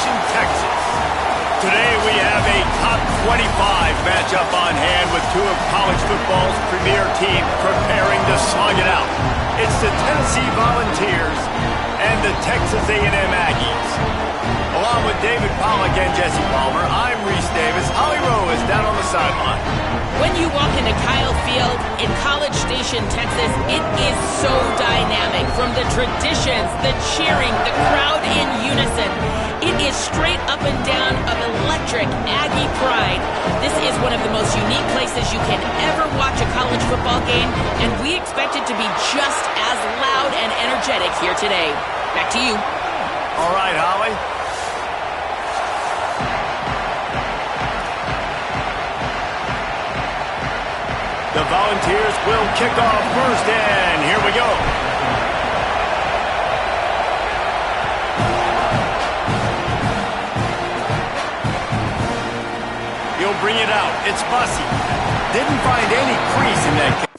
Station, Texas. Today we have a top 25 matchup on hand with two of college football's premier teams preparing to slug it out. It's the Tennessee Volunteers and the Texas A&M Aggies. Along with David Pollack and Jesse Palmer, I'm Reese Davis. Holly Rowe is down on the sideline. When you walk into Kyle Field in College Station, Texas, it is so dynamic. From the traditions, the cheering, the crowd in unison. It is straight up and down of electric Aggie pride. This is one of the most unique places you can ever watch a college football game, and we expect it to be just as loud and energetic here today. Back to you. All right, Holly. The Volunteers will kick off first, and here we go. He'll bring it out. It's Bussey. Didn't find any crease in that kick.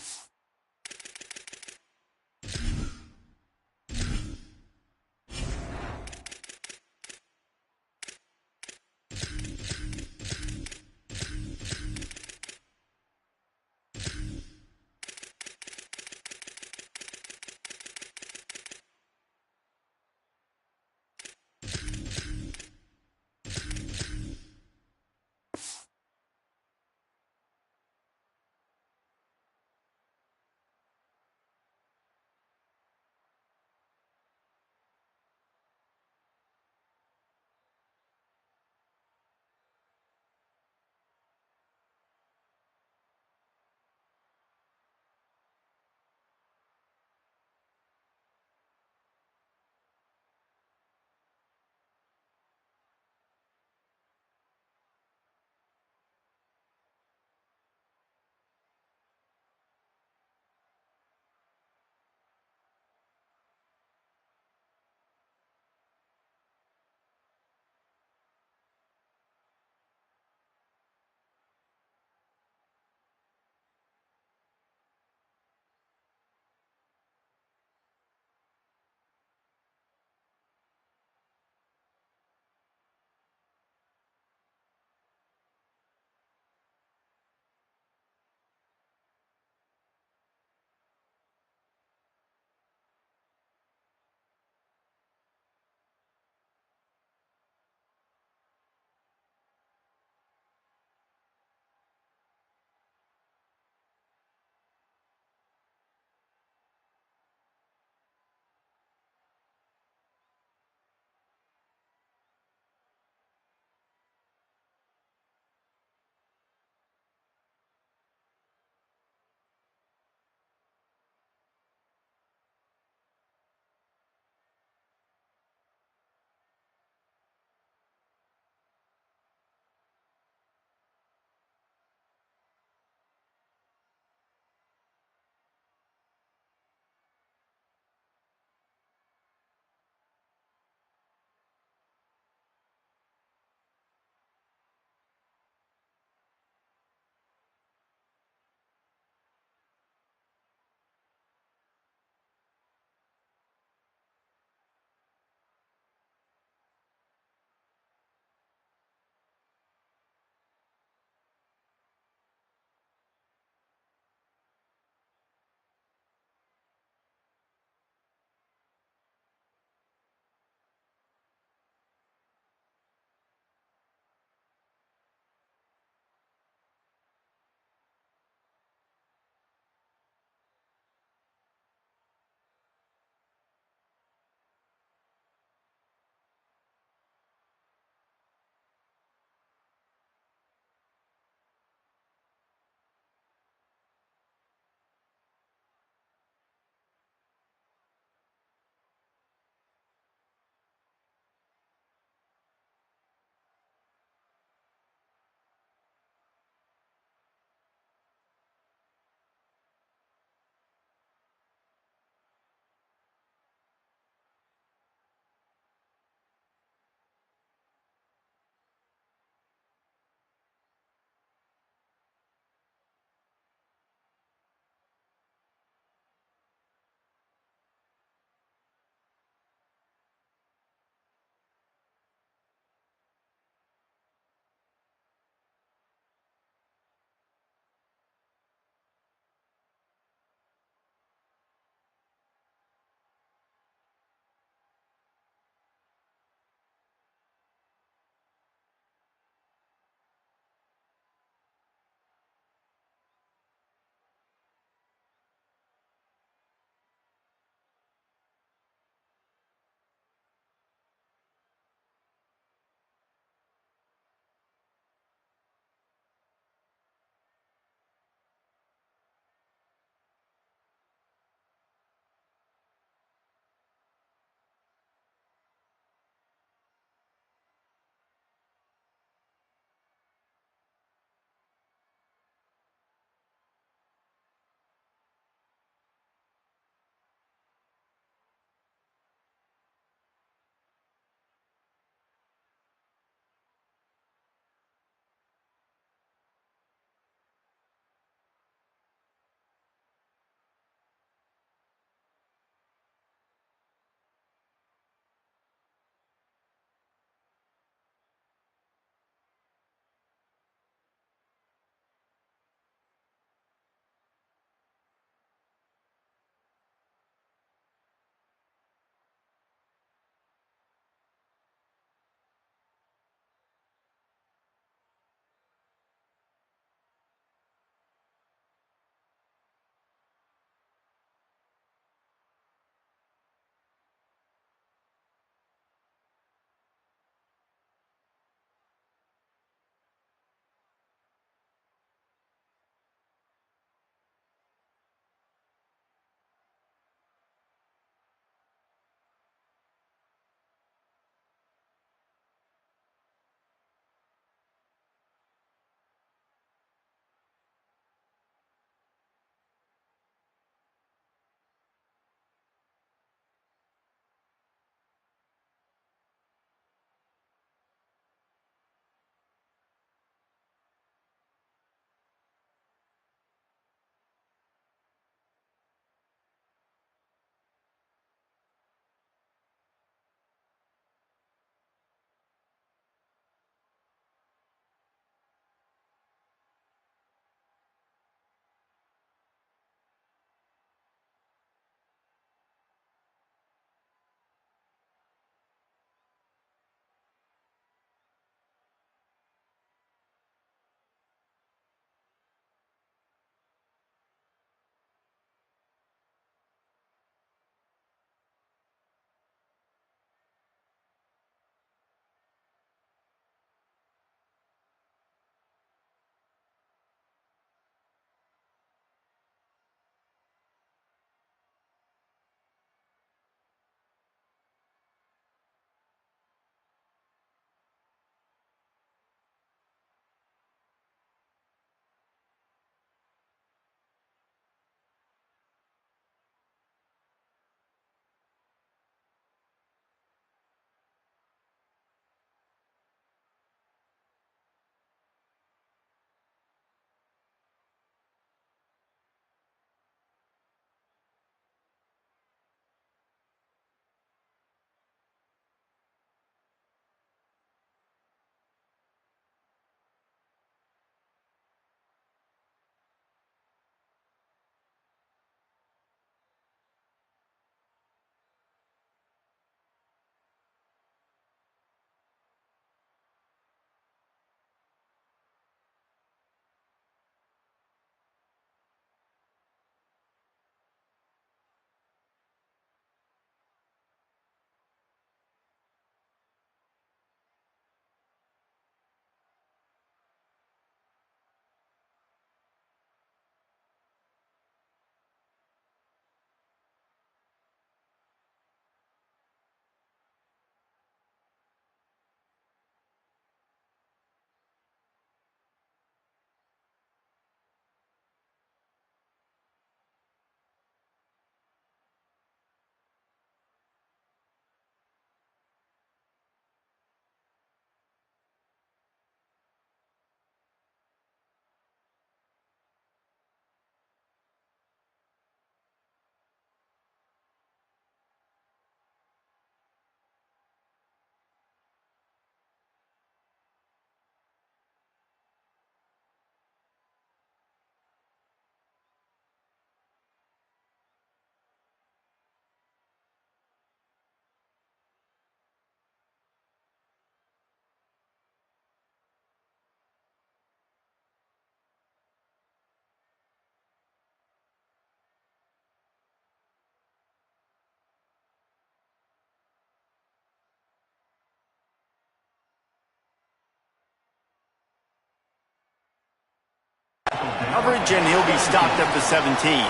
coverage, and he'll be stopped up to 17.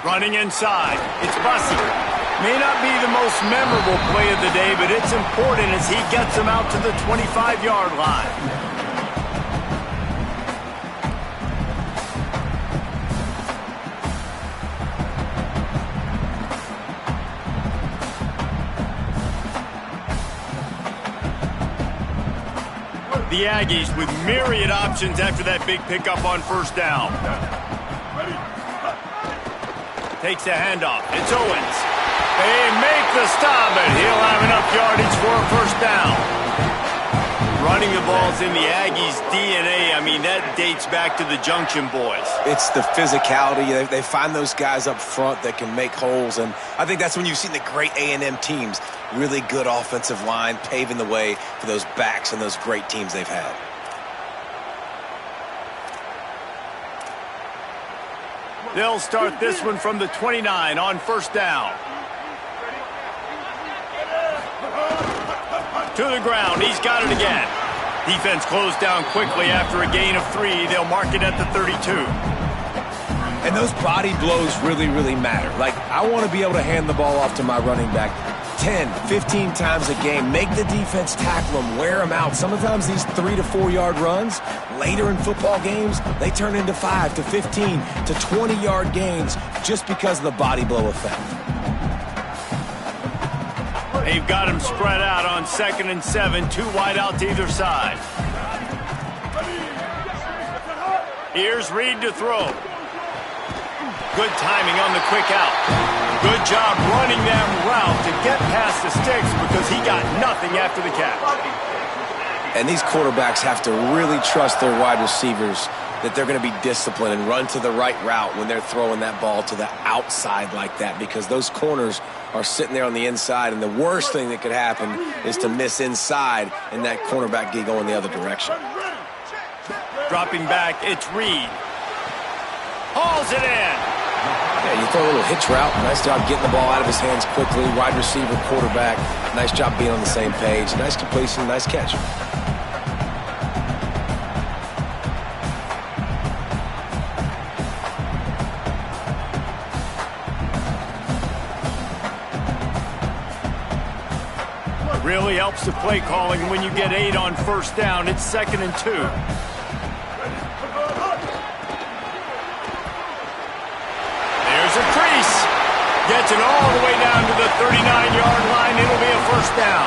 Running inside, it's Bussy. May not be the most memorable play of the day, but it's important as he gets him out to the 25-yard line. The Aggies with myriad options after that big pickup on first down. Takes the handoff. It's Owens. They make the stop, and he'll have enough yardage for a first down. Running the ball's in the Aggies' DNA. I mean, that dates back to the Junction boys. It's the physicality. They find those guys up front that can make holes, and I think that's when you've seen the great A&M teams. Really good offensive line, paving the way for those backs and those great teams they've had. They'll start this one from the 29 on first down. To the ground, he's got it again. Defense closed down quickly after a gain of 3. They'll mark it at the 32. And those body blows really, really matter. Like, I want to be able to hand the ball off to my running back 10, 15 times a game. Make the defense tackle them, wear them out. Sometimes these 3 to 4 yard runs, later in football games, they turn into 5 to 15 to 20 yard gains just because of the body blow effect. They've got him spread out on 2nd and 7, 2 wide out to either side. Here's Reed to throw. Good timing on the quick out. Good job running that route to get past the sticks because he got nothing after the catch. And these quarterbacks have to really trust their wide receivers that they're going to be disciplined and run to the right route when they're throwing that ball to the outside like that, because those corners are sitting there on the inside, and the worst thing that could happen is to miss inside and that cornerback get going the other direction. Dropping back, it's Reed. Hauls it in. Yeah, you throw a little hitch route. Nice job getting the ball out of his hands quickly. Wide receiver, quarterback. Nice job being on the same page. Nice completion, nice catch. Really helps the play calling when you get 8 on first down. It's 2nd and 2. There's a crease. Gets it all the way down to the 39-yard line. It'll be a first down.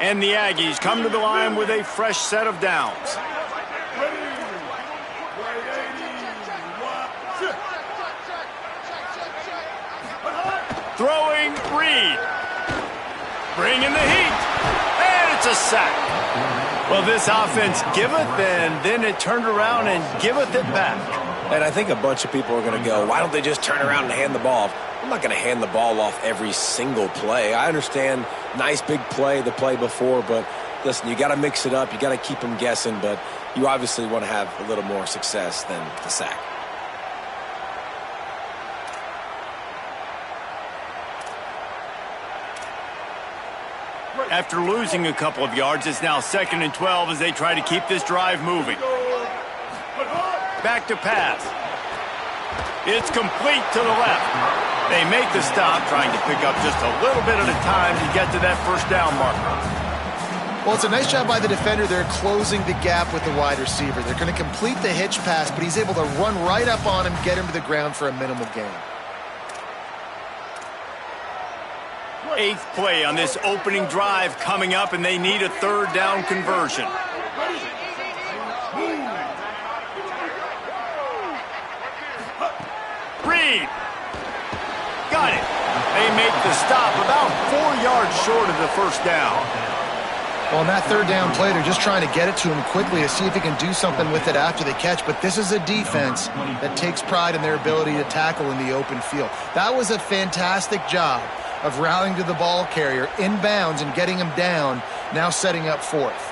And the Aggies come to the line with a fresh set of downs. Throwing Reed. Bringing the heat. And it's a sack. Well, this offense giveth, and then it turned around and giveth it back. And I think a bunch of people are going to go, why don't they just turn around and hand the ball off? I'm not going to hand the ball off every single play. I understand nice big play, the play before, but listen, you got to mix it up. You got to keep them guessing, but you obviously want to have a little more success than the sack. After losing a couple of yards, it's now 2nd and 12 as they try to keep this drive moving. Back to pass. It's complete to the left. They make the stop, trying to pick up just a little bit at a time to get to that first down marker. Well, it's a nice job by the defender there closing the gap with the wide receiver. They're going to complete the hitch pass, but he's able to run right up on him, get him to the ground for a minimal gain. 8th play on this opening drive coming up, and they need a 3rd down conversion. Reed lead. Got it. They make the stop about 4 yards short of the first down. Well, on that third down play, they're just trying to get it to him quickly to see if he can do something with it after the catch. But this is a defense that takes pride in their ability to tackle in the open field. That was a fantastic job of rallying to the ball carrier inbounds and getting him down, now setting up fourth.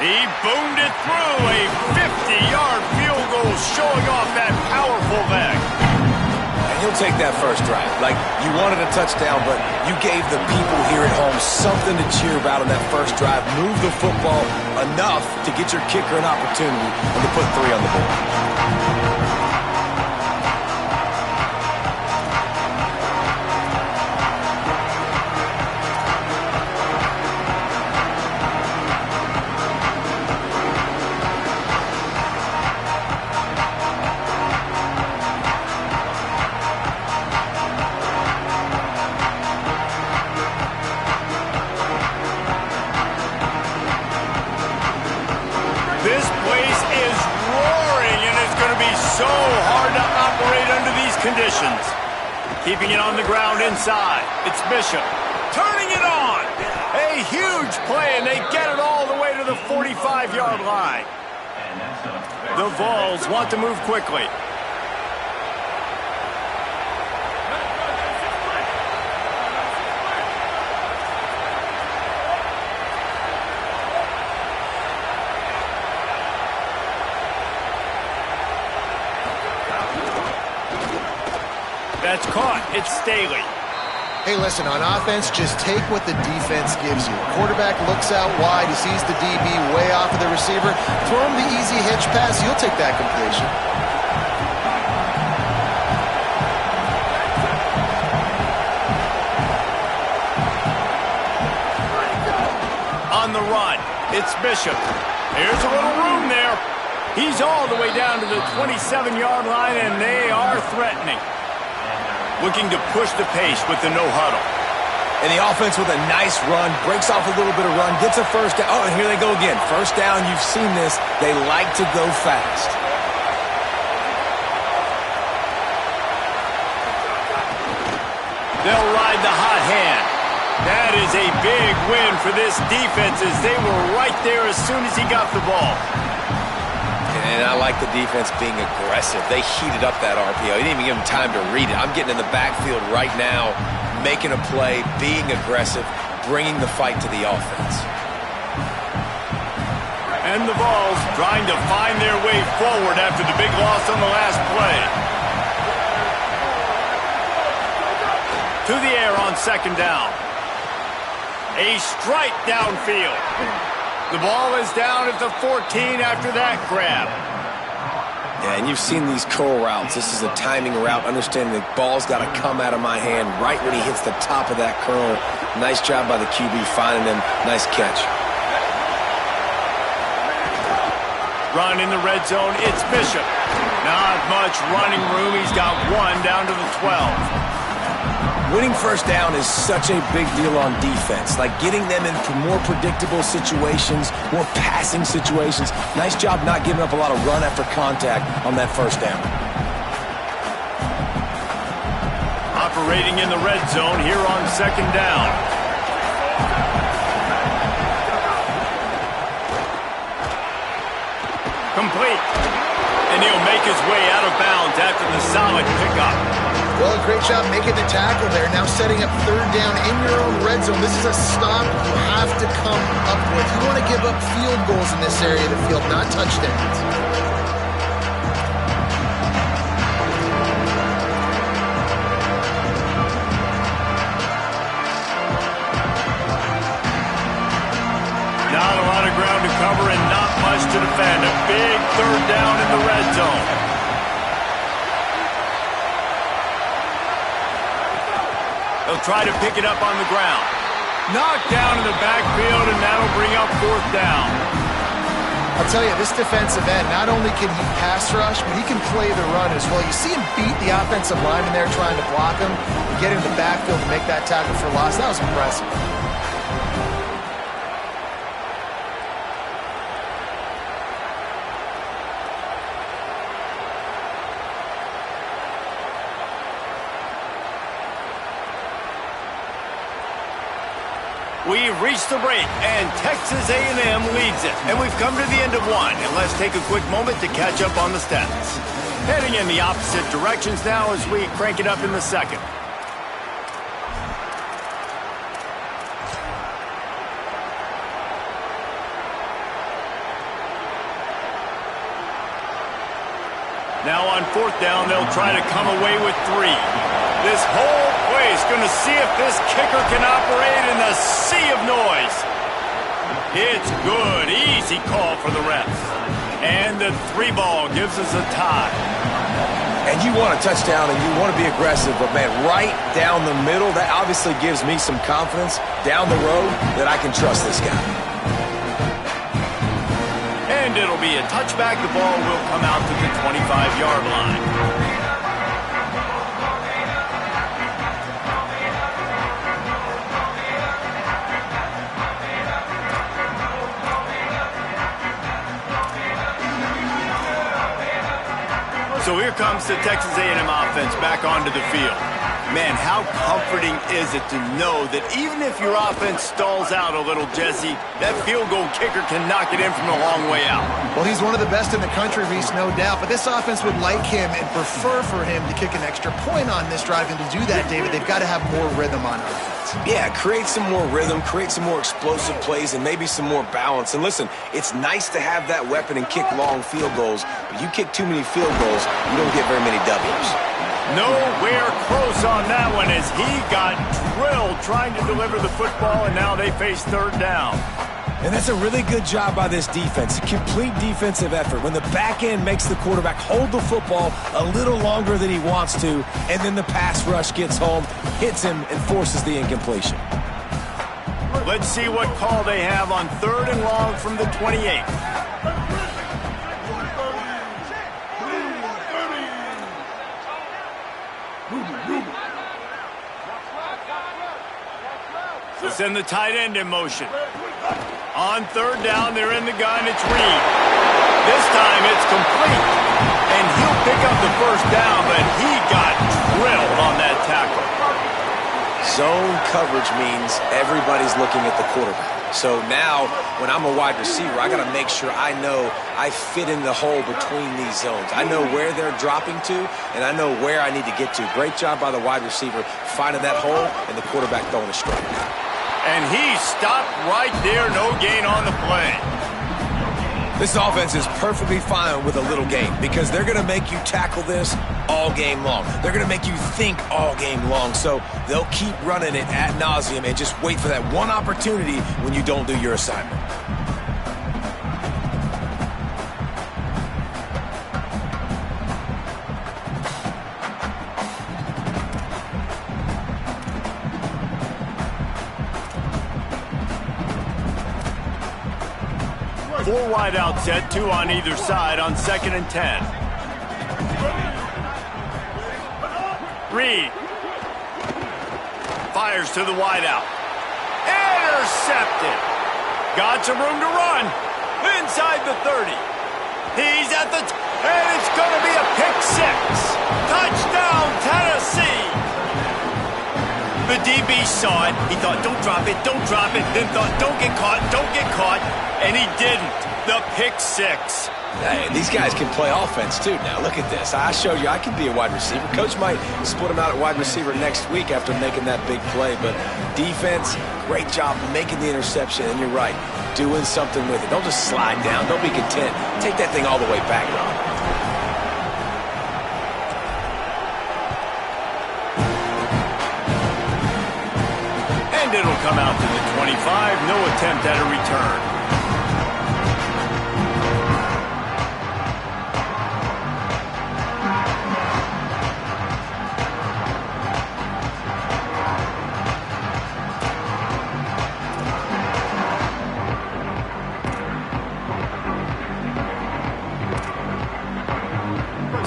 He boomed it through, a 50-yard field goal showing off that powerful back. And he'll take that first drive. Like, you wanted a touchdown, but you gave the people here at home something to cheer about on that first drive. Move the football enough to get your kicker an opportunity and to put 3 on the board. This place is roaring, and it's going to be so hard to operate under these conditions. Keeping it on the ground inside. It's Bishop. Turning it on. A huge play, and they get it all the way to the 45-yard line. The Vols want to move quickly. That's caught. It's Staley. Hey, listen, on offense, just take what the defense gives you. Quarterback looks out wide. He sees the DB way off of the receiver. Throw him the easy hitch pass. You'll take that completion. On the run, it's Bishop. Here's a little room there. He's all the way down to the 27-yard line, and they are threatening. Looking to push the pace with the no-huddle. And the offense with a nice run, breaks off a little bit of run, gets a first down. Oh, and here they go again. First down, you've seen this. They like to go fast. They'll ride the hot hand. That is a big win for this defense as they were right there as soon as he got the ball. And I like the defense being aggressive. They heated up that RPO. He didn't even give him time to read it. I'm getting in the backfield right now, making a play, being aggressive, bringing the fight to the offense. And the Vols trying to find their way forward after the big loss on the last play. To the air on second down. A strike downfield. The ball is down at the 14 after that grab. Yeah, and you've seen these curl routes. This is a timing route, understanding the ball's got to come out of my hand right when he hits the top of that curl. Nice job by the QB finding him. Nice catch. Run in the red zone, it's Bishop. Not much running room. He's got 1 down to the 12. Winning first down is such a big deal on defense, like getting them into more predictable situations, more passing situations. Nice job not giving up a lot of run after contact on that first down. Operating in the red zone here on second down. Complete. And he'll make his way out of bounds after the solid pickup. Well, great job making the tackle there. Now setting up third down in your own red zone. This is a stop you have to come up with. You want to give up field goals in this area of the field, not touchdowns. Not a lot of ground to cover and not much to defend. A big third down in the red zone. They'll try to pick it up on the ground. Knocked down in the backfield, and that'll bring up fourth down. I'll tell you, this defensive end, not only can he pass rush, but he can play the run as well. You see him beat the offensive lineman there trying to block him, get into the backfield and make that tackle for loss. That was impressive. We've reached the break, and Texas A&M leads it. And we've come to the end of one, and let's take a quick moment to catch up on the stats. Heading in the opposite directions now as we crank it up in the second. Now on fourth down, they'll try to come away with 3. This whole place going to see if this kicker can operate in the sea of noise. It's good. Easy call for the refs. And the 3 ball gives us a tie. And you want a touchdown and you want to be aggressive, but, man, right down the middle, that obviously gives me some confidence down the road that I can trust this guy. And it'll be a touchback. The ball will come out to the 25-yard line. So here comes the Texas A&M offense back onto the field. Man, how comforting is it to know that even if your offense stalls out a little, Jesse, that field goal kicker can knock it in from a long way out. Well, he's one of the best in the country, Reese, no doubt. But this offense would like him and prefer for him to kick an extra point on this drive. And to do that, David, they've got to have more rhythm on offense. Yeah, create some more rhythm, create some more explosive plays, and maybe some more balance. And listen, it's nice to have that weapon and kick long field goals, but you kick too many field goals, you don't get very many W's. Nowhere close on that one as he got drilled trying to deliver the football, and now they face third down. And that's a really good job by this defense, a complete defensive effort. When the back end makes the quarterback hold the football a little longer than he wants to, and then the pass rush gets home, hits him, and forces the incompletion. Let's see what call they have on 3rd and long from the 28. Send the tight end in motion. On 3rd down, they're in the gun. It's Reed. This time it's complete. And he'll pick up the first down, but he got drilled on that tackle. Zone coverage means everybody's looking at the quarterback. So now, when I'm a wide receiver, I got to make sure I know I fit in the hole between these zones. I know where they're dropping to, and I know where I need to get to. Great job by the wide receiver finding that hole and the quarterback throwing a strike. And he stopped right there, no gain on the play. This offense is perfectly fine with a little gain because they're going to make you tackle this all game long. They're going to make you think all game long. So they'll keep running it ad nauseum and just wait for that one opportunity when you don't do your assignment. Four wide out set, 2 on either side on 2nd and 10. Reed fires to the wide out. Intercepted. Got some room to run. Inside the 30. He's at the... and it's going to be a pick 6. Touchdown, Tennessee. The DB saw it. He thought, don't drop it, don't drop it. Then thought, don't get caught, don't get caught. And he didn't. The pick 6. Hey, these guys can play offense, too. Now, look at this. I showed you I can be a wide receiver. Coach might split him out at wide receiver next week after making that big play. But defense, great job making the interception. And you're right, doing something with it. Don't just slide down. Don't be content. Take that thing all the way back, Ron. And it'll come out to the 25. No attempt at a return.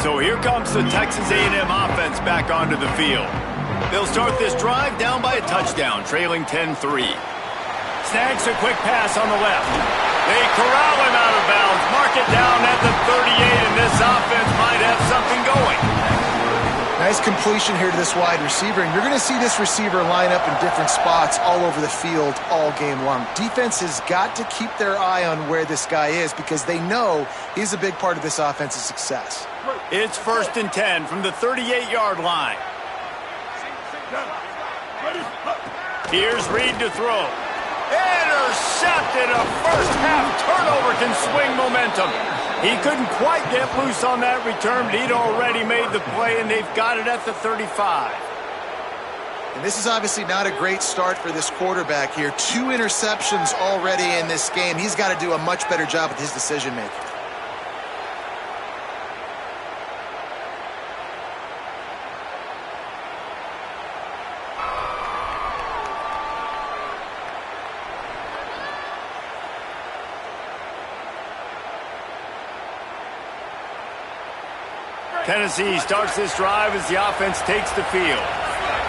So here comes the Texas A&M offense back onto the field. They'll start this drive down by a touchdown, trailing 10-3. Snags a quick pass on the left. They corral him out of bounds, mark it down at the 38, and this offense might have something going. Nice completion here to this wide receiver, and you're going to see this receiver line up in different spots all over the field all game long. Defense has got to keep their eye on where this guy is because they know he's a big part of this offense's success. It's 1st and 10 from the 38-yard line. Here's Reed to throw. Intercepted. A first-half turnover can swing momentum. He couldn't quite get loose on that return, but he'd already made the play, and they've got it at the 35. And this is obviously not a great start for this quarterback here. 2 interceptions already in this game. He's got to do a much better job with his decision-making. Tennessee starts this drive as the offense takes the field.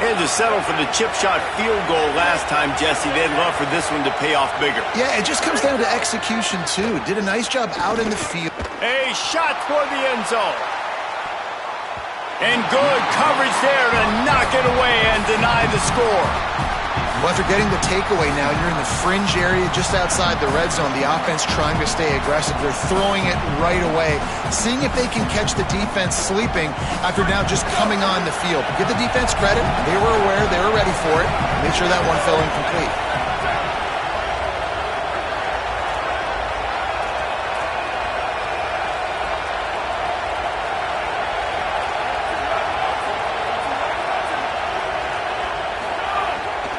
They had to settle for the chip shot field goal last time, Jesse. They'd love for this one to pay off bigger. Yeah, it just comes down to execution, too. Did a nice job out in the field. A shot for the end zone. And good coverage there to knock it away and deny the score. Well, after getting the takeaway now, you're in the fringe area just outside the red zone. The offense trying to stay aggressive. They're throwing it right away, seeing if they can catch the defense sleeping after now just coming on the field. Give the defense credit. They were aware. They were ready for it. Make sure that one fell incomplete.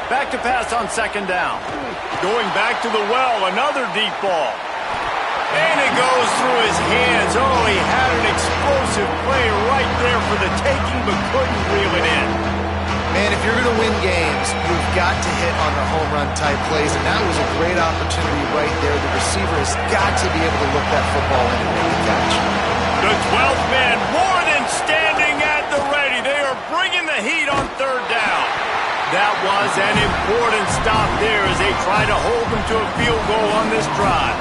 Back to pass on 2nd down. Going back to the well, another deep ball. And it goes through his hands. Oh, he had an explosive play right there for the taking, but couldn't reel it in. Man, if you're going to win games, you've got to hit on the home run type plays, and that was a great opportunity right there. The receiver has got to be able to look that football in and make the catch. The 12th man more than standing at the ready. They are bringing the heat on 3rd down. That was an important stop there as they try to hold them to a field goal on this drive.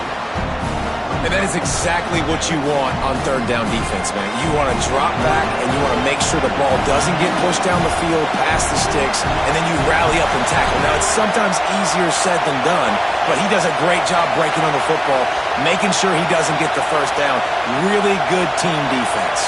And that is exactly what you want on 3rd down defense, man. You want to drop back and you want to make sure the ball doesn't get pushed down the field past the sticks, and then you rally up and tackle. Now, it's sometimes easier said than done, but he does a great job breaking on the football, making sure he doesn't get the 1st down. Really good team defense.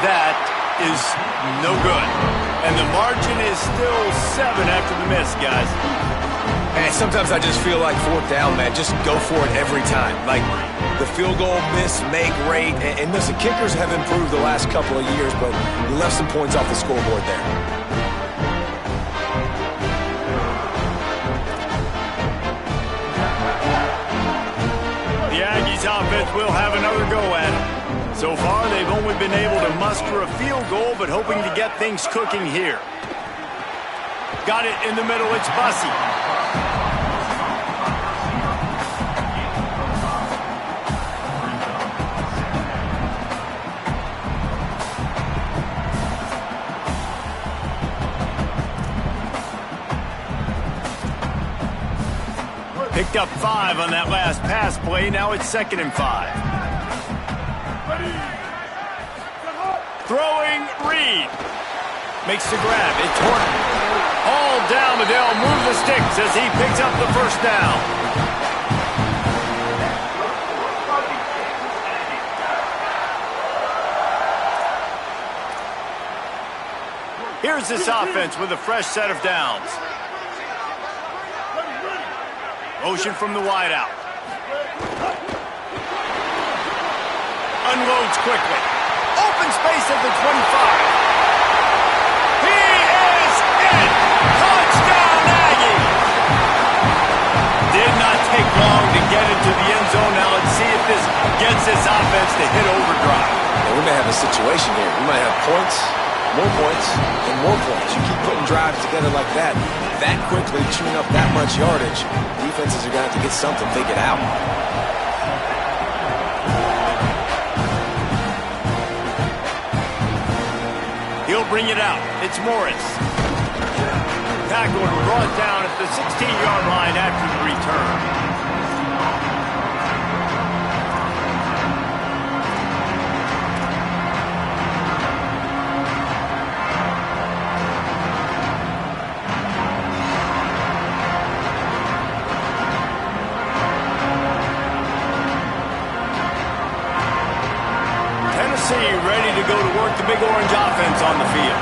That is no good. And the margin is still 7 after the miss, guys. And sometimes I just feel like 4th down, man. Just go for it every time. Like the field goal miss, make rate. And listen, kickers have improved the last couple of years, but we left some points off the scoreboard there. The Aggies offense will have another go at it. So far, they've only been able to muster a field goal, but hoping to get things cooking here. Got it in the middle. It's Bussey. Picked up 5 on that last pass play. Now it's 2nd and 5. Throwing Reed. Makes the grab. It's Horner. All down, but they'll move the sticks as he picks up the 1st down. Here's this offense with a fresh set of downs. Motion from the wideout. Unloads quickly. Open space at the 25. He is in. Touchdown, Aggie. Did not take long to get into the end zone. Now let's see if this gets this offense to hit overdrive. And we may have a situation here. We might have points, more points, and more points. You keep putting drives together like that quickly, chewing up that much yardage, defenses are going to have to get something figured out. He'll bring it out. It's Morris. Tackled and brought down at the 16-yard line after the return. Ready to go to work the Big Orange offense on the field.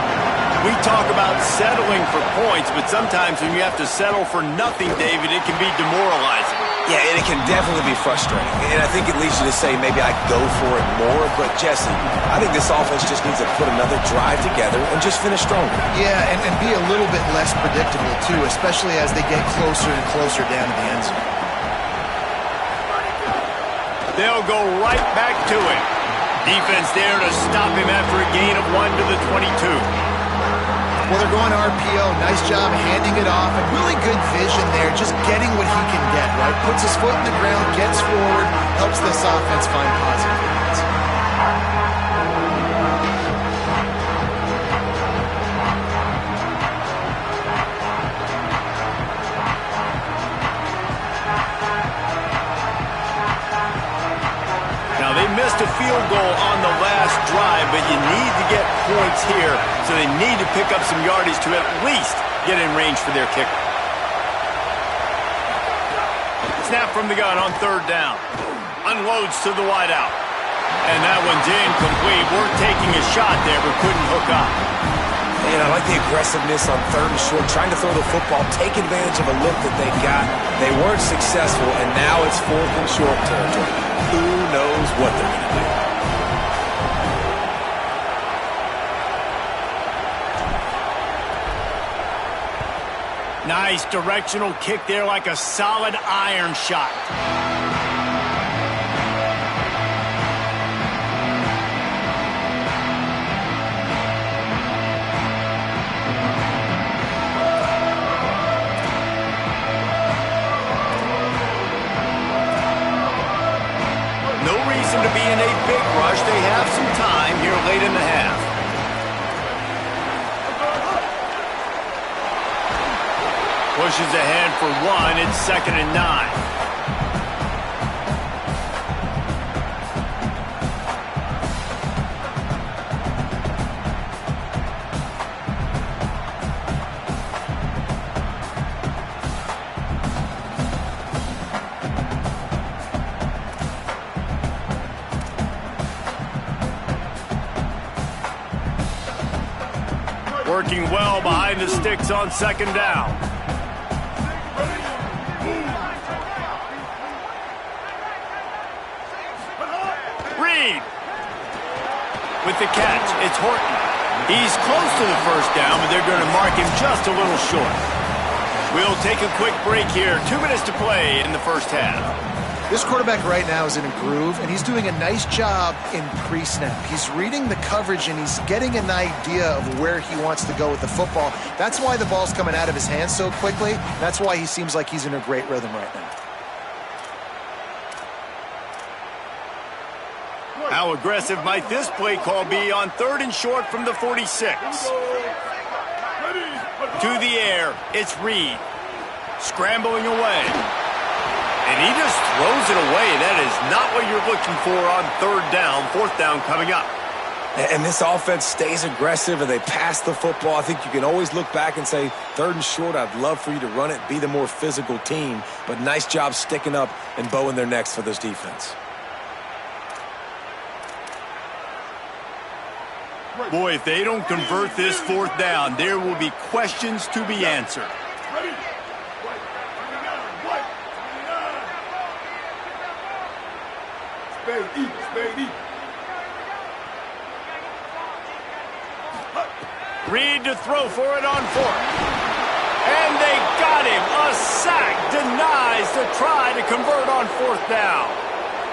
We talk about settling for points, but sometimes when you have to settle for nothing, David, it can be demoralizing. Yeah, and it can definitely be frustrating. And I think it leads you to say maybe I go for it more. But, Jesse, I think this offense just needs to put another drive together and just finish stronger. Yeah, and be a little bit less predictable, too, especially as they get closer and closer down to the end zone. They'll go right back to it. Defense there to stop him after a gain of 1 to the 22. Well, they're going RPO. Nice job handing it off, and really good vision there, just getting what he can get, right? Puts his foot in the ground, gets forward, helps this offense find positive points. Missed a field goal on the last drive, but you need to get points here, so they need to pick up some yardage to at least get in range for their kicker. Snap from the gun on third down. Unloads to the wideout. And that one's incomplete. We're taking a shot there, but couldn't hook up. And I like the aggressiveness on third and short, trying to throw the football, take advantage of a look that they got. They weren't successful, and now it's fourth and short territory. Who knows what they're going to do? Nice directional kick there like a solid iron shot. To be in a big rush. They have some time here late in the half. Pushes ahead for 1. It's 2nd and 9. Working well behind the sticks on 2nd down. Reed with the catch. It's Horton. He's close to the first down, but they're going to mark him just a little short. We'll take a quick break here. 2 minutes to play in the first half. This quarterback right now is in a groove, and he's doing a nice job in pre-snap. He's reading the coverage, and he's getting an idea of where he wants to go with the football. That's why the ball's coming out of his hands so quickly. That's why he seems like he's in a great rhythm right now. How aggressive might this play call be on 3rd and short from the 46? To the air, it's Reed. Scrambling away. And he just throws it away. That is not what you're looking for on 3rd down. 4th down coming up. And this offense stays aggressive and they pass the football. I think you can always look back and say, 3rd and short, I'd love for you to run it, be the more physical team. But nice job sticking up and bowing their necks for this defense. Boy, if they don't convert this 4th down, there will be questions to be answered. Reed to throw for it on 4th. And they got him. A sack denies the try to convert on 4th down.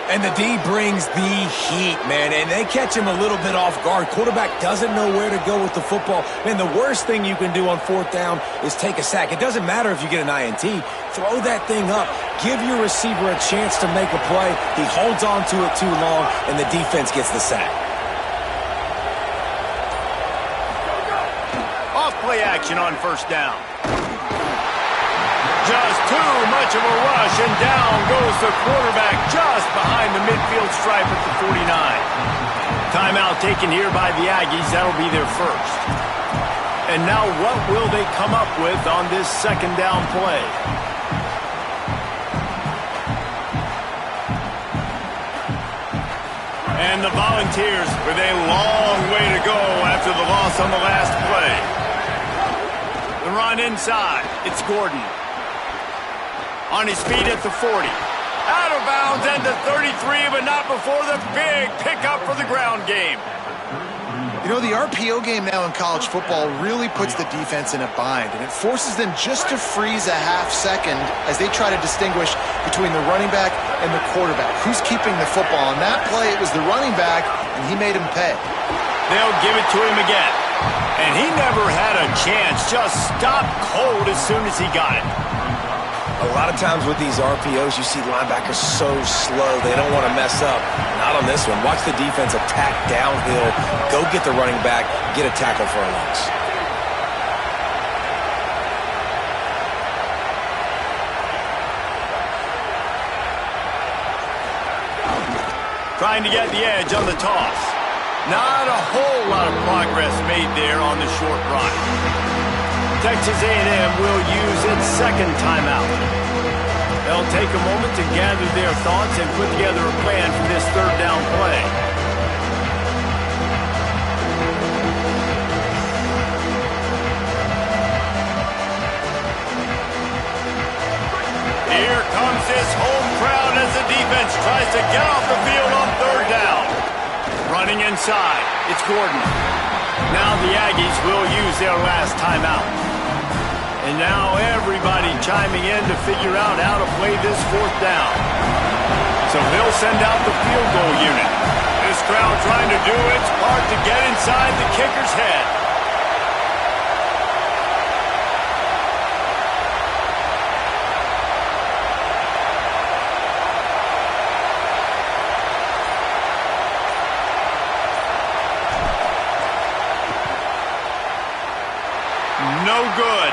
And the D brings the heat, man, and they catch him a little bit off guard. Quarterback doesn't know where to go with the football. Man, the worst thing you can do on fourth down is take a sack. It doesn't matter if you get an INT. Throw that thing up. Give your receiver a chance to make a play. He holds on to it too long, and the defense gets the sack. Off play action on first down. Just too much of a rush, and down goes the quarterback just behind the midfield stripe at the 49. Timeout taken here by the Aggies. That'll be their first. And now what will they come up with on this second down play? And the Volunteers with a long way to go after the loss on the last play. The run inside. It's Gordon. On his feet at the 40. Out of bounds at the 33, but not before the big pickup for the ground game. You know, the RPO game now in college football really puts the defense in a bind, and it forces them just to freeze a half second as they try to distinguish between the running back and the quarterback. Who's keeping the football? On that play, it was the running back, and he made him pay. They'll give it to him again. And he never had a chance. Just stopped cold as soon as he got it. A lot of times with these RPOs, you see linebackers so slow, they don't want to mess up. Not on this one. Watch the defense attack downhill, go get the running back, get a tackle for a loss. Trying to get the edge on the toss. Not a whole lot of progress made there on the short run. Texas A&M will use its second timeout. They'll take a moment to gather their thoughts and put together a plan for this third down play. Here comes this home crowd as the defense tries to get off the field on third down. Running inside, it's Gordon. Now the Aggies will use their last timeout. And now everybody chiming in to figure out how to play this fourth down. So they'll send out the field goal unit. This crowd trying to do its part to get inside the kicker's head. No good.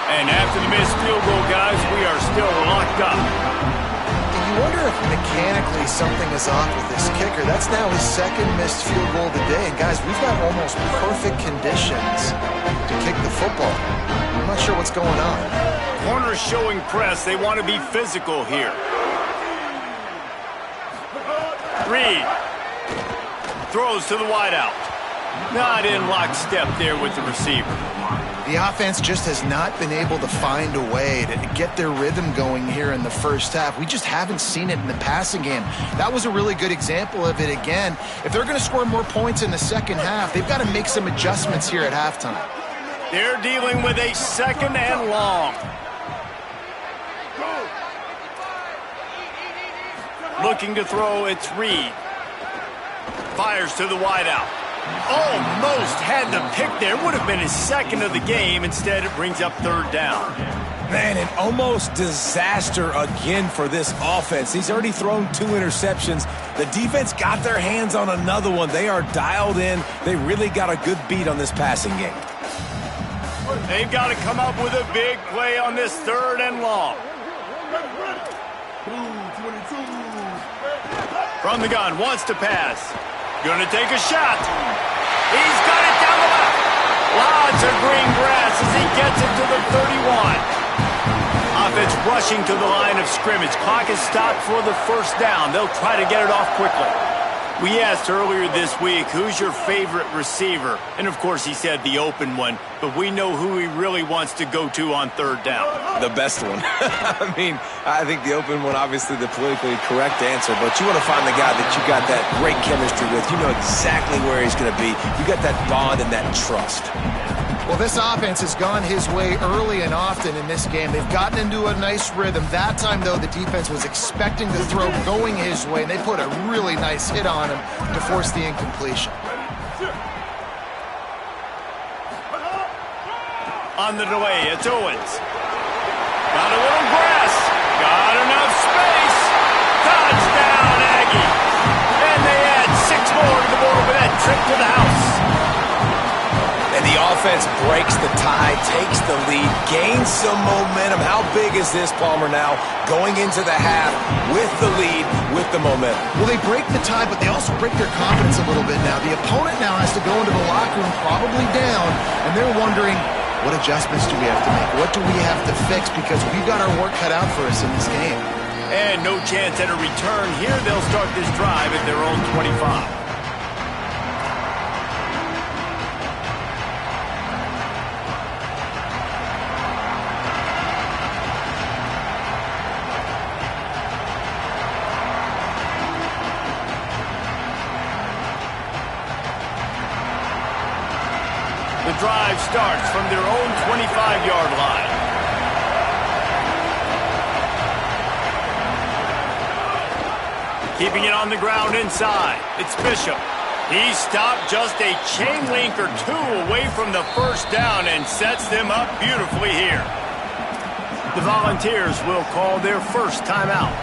And after the missed field goal, guys, we are still locked up. And you wonder if mechanically something is off with this kicker. That's now his second missed field goal of the day. And, guys, we've got almost perfect conditions to kick the football. I'm not sure what's going on. Corners showing press. They want to be physical here. Reed throws to the wideout. Not in lockstep there with the receiver. The offense just has not been able to find a way to get their rhythm going here in the first half. We just haven't seen it in the passing game. That was a really good example of it again. If they're going to score more points in the second half, they've got to make some adjustments here at halftime. They're dealing with a second and long. Looking to throw, it's Reed. Fires to the wideout. Almost had the pick there. Would have been his second of the game. Instead, it brings up third down. Man, an almost disaster again for this offense. He's already thrown 2 interceptions. The defense got their hands on another one. They are dialed in. They really got a good beat on this passing game. They've got to come up with a big play on this third and long. From the gun, wants to pass. Gonna take a shot. He's got it down the left. Lots of green grass as he gets it to the 31. Offense rushing to the line of scrimmage. Clock is stopped for the first down. They'll try to get it off quickly. We asked earlier this week, who's your favorite receiver? And, of course, he said the open one. But we know who he really wants to go to on third down. The best one. I mean, I think the open one, obviously the politically correct answer. But you want to find the guy that you got that great chemistry with. You know exactly where he's going to be. You got that bond and that trust. Well, this offense has gone his way early and often in this game. They've gotten into a nice rhythm. That time, though, the defense was expecting the throw going his way, and they put a really nice hit on him to force the incompletion. On the way, it's Owens. Got a little grass. Got enough space. Touchdown, Aggie. And they add 6 more to the board with that trip to the house. And the offense breaks the tie, takes the lead, gains some momentum. How big is this, Palmer, now? Going into the half with the lead, with the momentum. Well, they break the tie, but they also break their confidence a little bit now. The opponent now has to go into the locker room probably down, and they're wondering, what adjustments do we have to make? What do we have to fix? Because we've got our work cut out for us in this game. And no chance at a return here. They'll start this drive at their own 25. The drive starts from their own 25-yard line. Keeping it on the ground inside. It's Bishop. He stopped just a chain link or 2 away from the first down and sets them up beautifully here. The Volunteers will call their first timeout.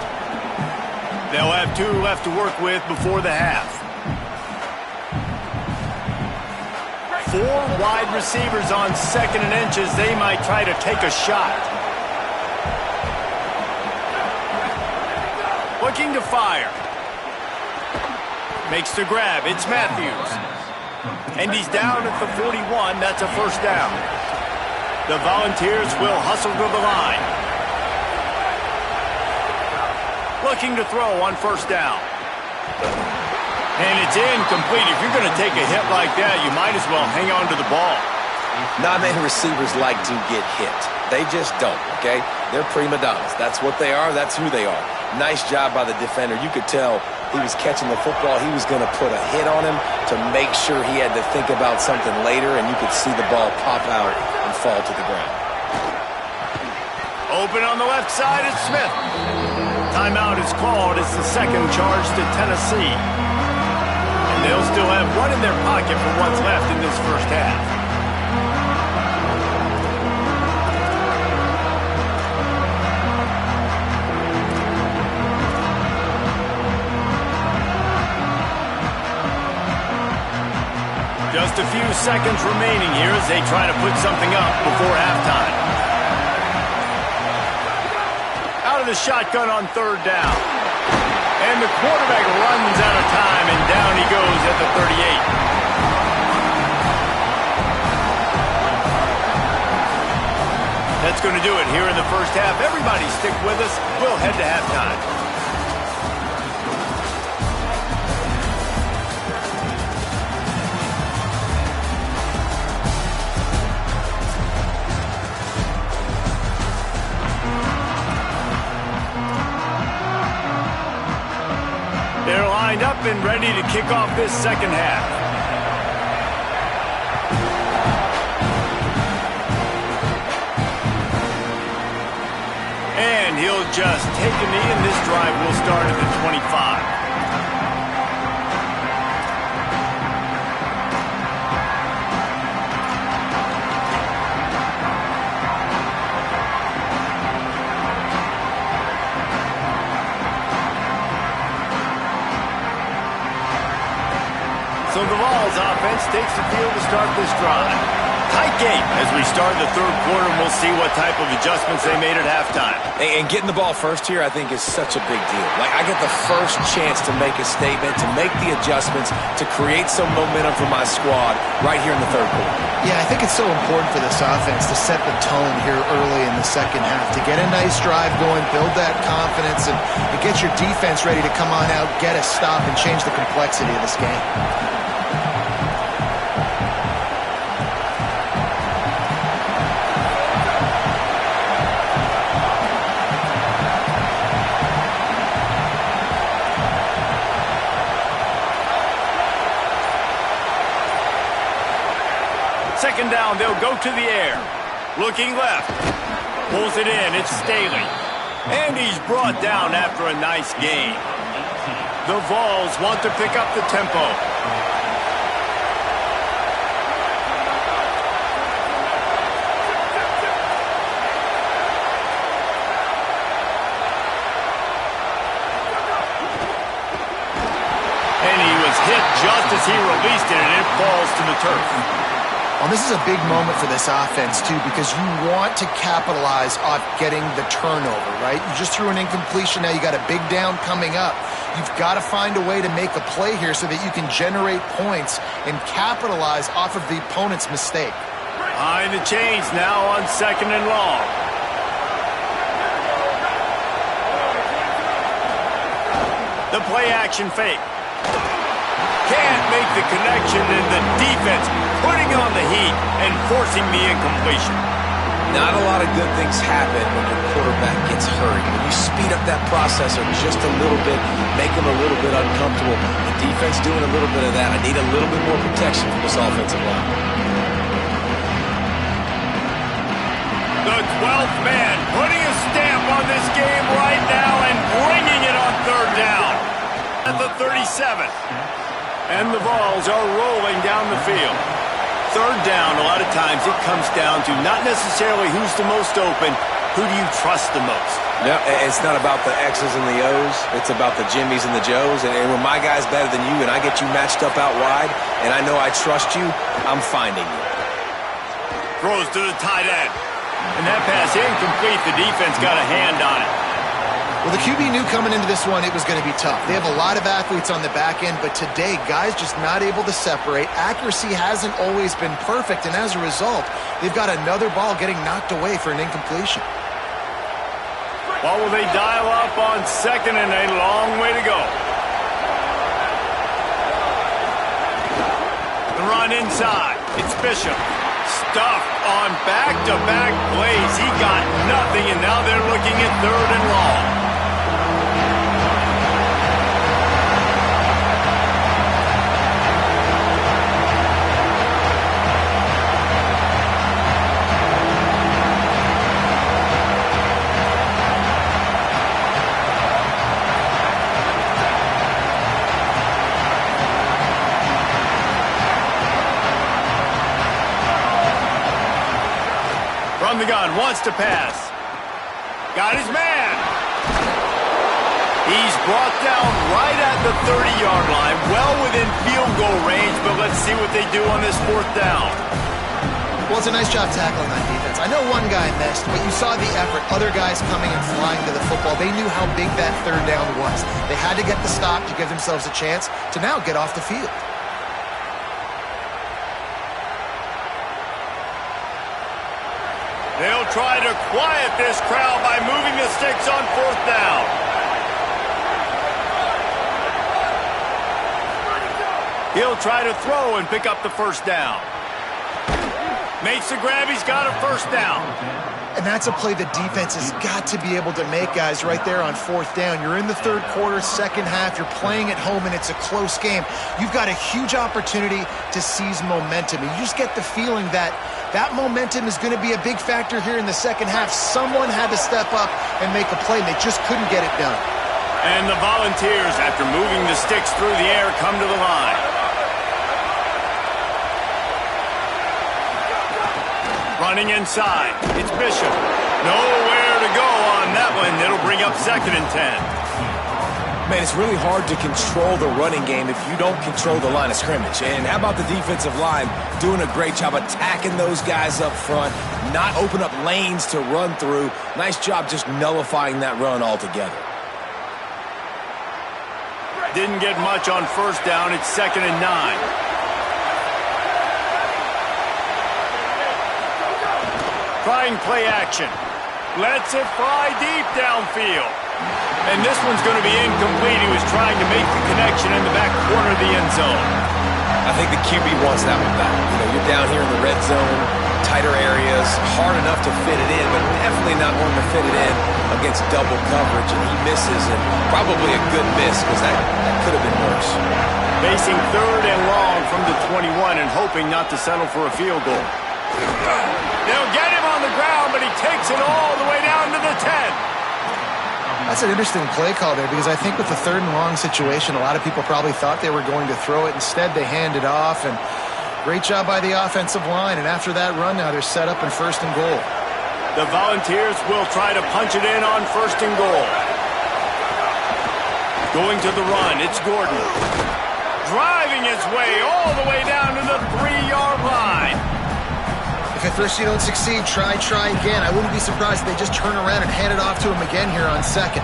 They'll have 2 left to work with before the half. 4 wide receivers on 2nd and inches. They might try to take a shot. Looking to fire. Makes the grab. It's Matthews. And he's down at the 41. That's a first down. The Volunteers will hustle to the line. Looking to throw on first down. And it's incomplete. If you're going to take a hit like that, you might as well hang on to the ball. Not many receivers like to get hit. They just don't, okay? They're prima donnas. That's what they are. That's who they are. Nice job by the defender. You could tell he was catching the football. He was going to put a hit on him to make sure he had to think about something later, and you could see the ball pop out and fall to the ground. Open on the left side, it's Smith. Timeout is called. It's the second charge to Tennessee. And they'll still have 1 in their pocket for what's left in this first half. Just a few seconds remaining here as they try to put something up before halftime. Out of the shotgun on 3rd down. And the quarterback runs out of time, and down he goes at the 38. That's going to do it here in the first half. Everybody stick with us. We'll head to halftime. They're lined up and ready to kick off this second half. And he'll just take a knee, and this drive will start at the 25. So the Vols offense takes the field to start this drive. Tight game as we start the 3rd quarter, and we'll see what type of adjustments they made at halftime. And getting the ball first here, I think, is such a big deal. Like, I get the first chance to make a statement, to make the adjustments, to create some momentum for my squad right here in the 3rd quarter. Yeah, I think it's so important for this offense to set the tone here early in the second half, to get a nice drive going, build that confidence, and get your defense ready to come on out, get a stop, and change the complexity of this game. second down, they'll go to the air. Looking left. Pulls it in. It's Staley. And he's brought down after a nice gain. The Vols want to pick up the tempo. And he was hit just as he released it, and it falls to the turf. Well, this is a big moment for this offense, too, because you want to capitalize off getting the turnover, right? You just threw an incompletion. Now you got a big down coming up. You've got to find a way to make a play here so that you can generate points and capitalize off of the opponent's mistake. Behind the chains now on second and long. The play action fake. Can't make the connection, and the defense putting on the heat and forcing the incompletion. Not a lot of good things happen when your quarterback gets hurried. When you speed up that processor just a little bit, make him a little bit uncomfortable. The defense doing a little bit of that. I need a little bit more protection from this offensive line. The 12th man putting a stamp on this game right now and bringing it on third down at the 37th. And the Vols are rolling down the field. Third down, a lot of times it comes down to not necessarily who's the most open, who do you trust the most? No, it's not about the X's and the O's. It's about the Jimmies and the Joes. And when my guy's better than you and I get you matched up out wide and I know I trust you, I'm finding you. Throws to the tight end. And that pass incomplete. The defense got a hand on it. Well, the QB knew coming into this one it was going to be tough. They have a lot of athletes on the back end, but today, guys just not able to separate. Accuracy hasn't always been perfect, and as a result, they've got another ball getting knocked away for an incompletion. Well, will they dial up on second and a long way to go? The run inside. It's Bishop. Stuffed on back-to-back plays. He got nothing, and now they're looking at third and long. From the gun, wants to pass. Got his man. He's brought down right at the 30-yard line, well within field goal range, but let's see what they do on this fourth down. Well, it's a nice job tackling that defense. I know one guy missed, but you saw the effort. Other guys coming and flying to the football. They knew how big that third down was. They had to get the stop to give themselves a chance to now get off the field. They'll try to quiet this crowd by moving the sticks on fourth down. He'll try to throw and pick up the first down. Makes the grab. He's got a first down. And that's a play the defense has got to be able to make, guys, right there on fourth down. You're in the third quarter, second half. You're playing at home, and it's a close game. You've got a huge opportunity to seize momentum. And you just get the feeling that that momentum is going to be a big factor here in the second half. Someone had to step up and make a play, and they just couldn't get it done. And the Volunteers, after moving the sticks through the air, come to the line. Running inside. It's Bishop. Nowhere to go on that one. It'll bring up second and 10. Man, it's really hard to control the running game if you don't control the line of scrimmage. And how about the defensive line doing a great job attacking those guys up front, not open up lanes to run through. Nice job just nullifying that run altogether. Didn't get much on first down. It's second and 9. Trying play action. Lets it fly deep downfield. And this one's going to be incomplete. He was trying to make the connection in the back corner of the end zone. I think the QB wants that one back. You know, you're down here in the red zone, tighter areas, hard enough to fit it in, but definitely not wanting to fit it in against double coverage, and he misses, and probably a good miss because that could have been worse. Facing 3rd and long from the 21 and hoping not to settle for a field goal. They'll get him on the ground, but he takes it all the way down to the 10. That's an interesting play call there because I think with the 3rd and long situation, a lot of people probably thought they were going to throw it. Instead, they hand it off, and great job by the offensive line. And after that run now, they're set up in 1st and goal. The Volunteers will try to punch it in on 1st and goal. Going to the run, it's Gordon. Driving his way all the way down to the 3-yard line. If at first you don't succeed, try again. I wouldn't be surprised if they just turn around and hand it off to him again here on 2nd.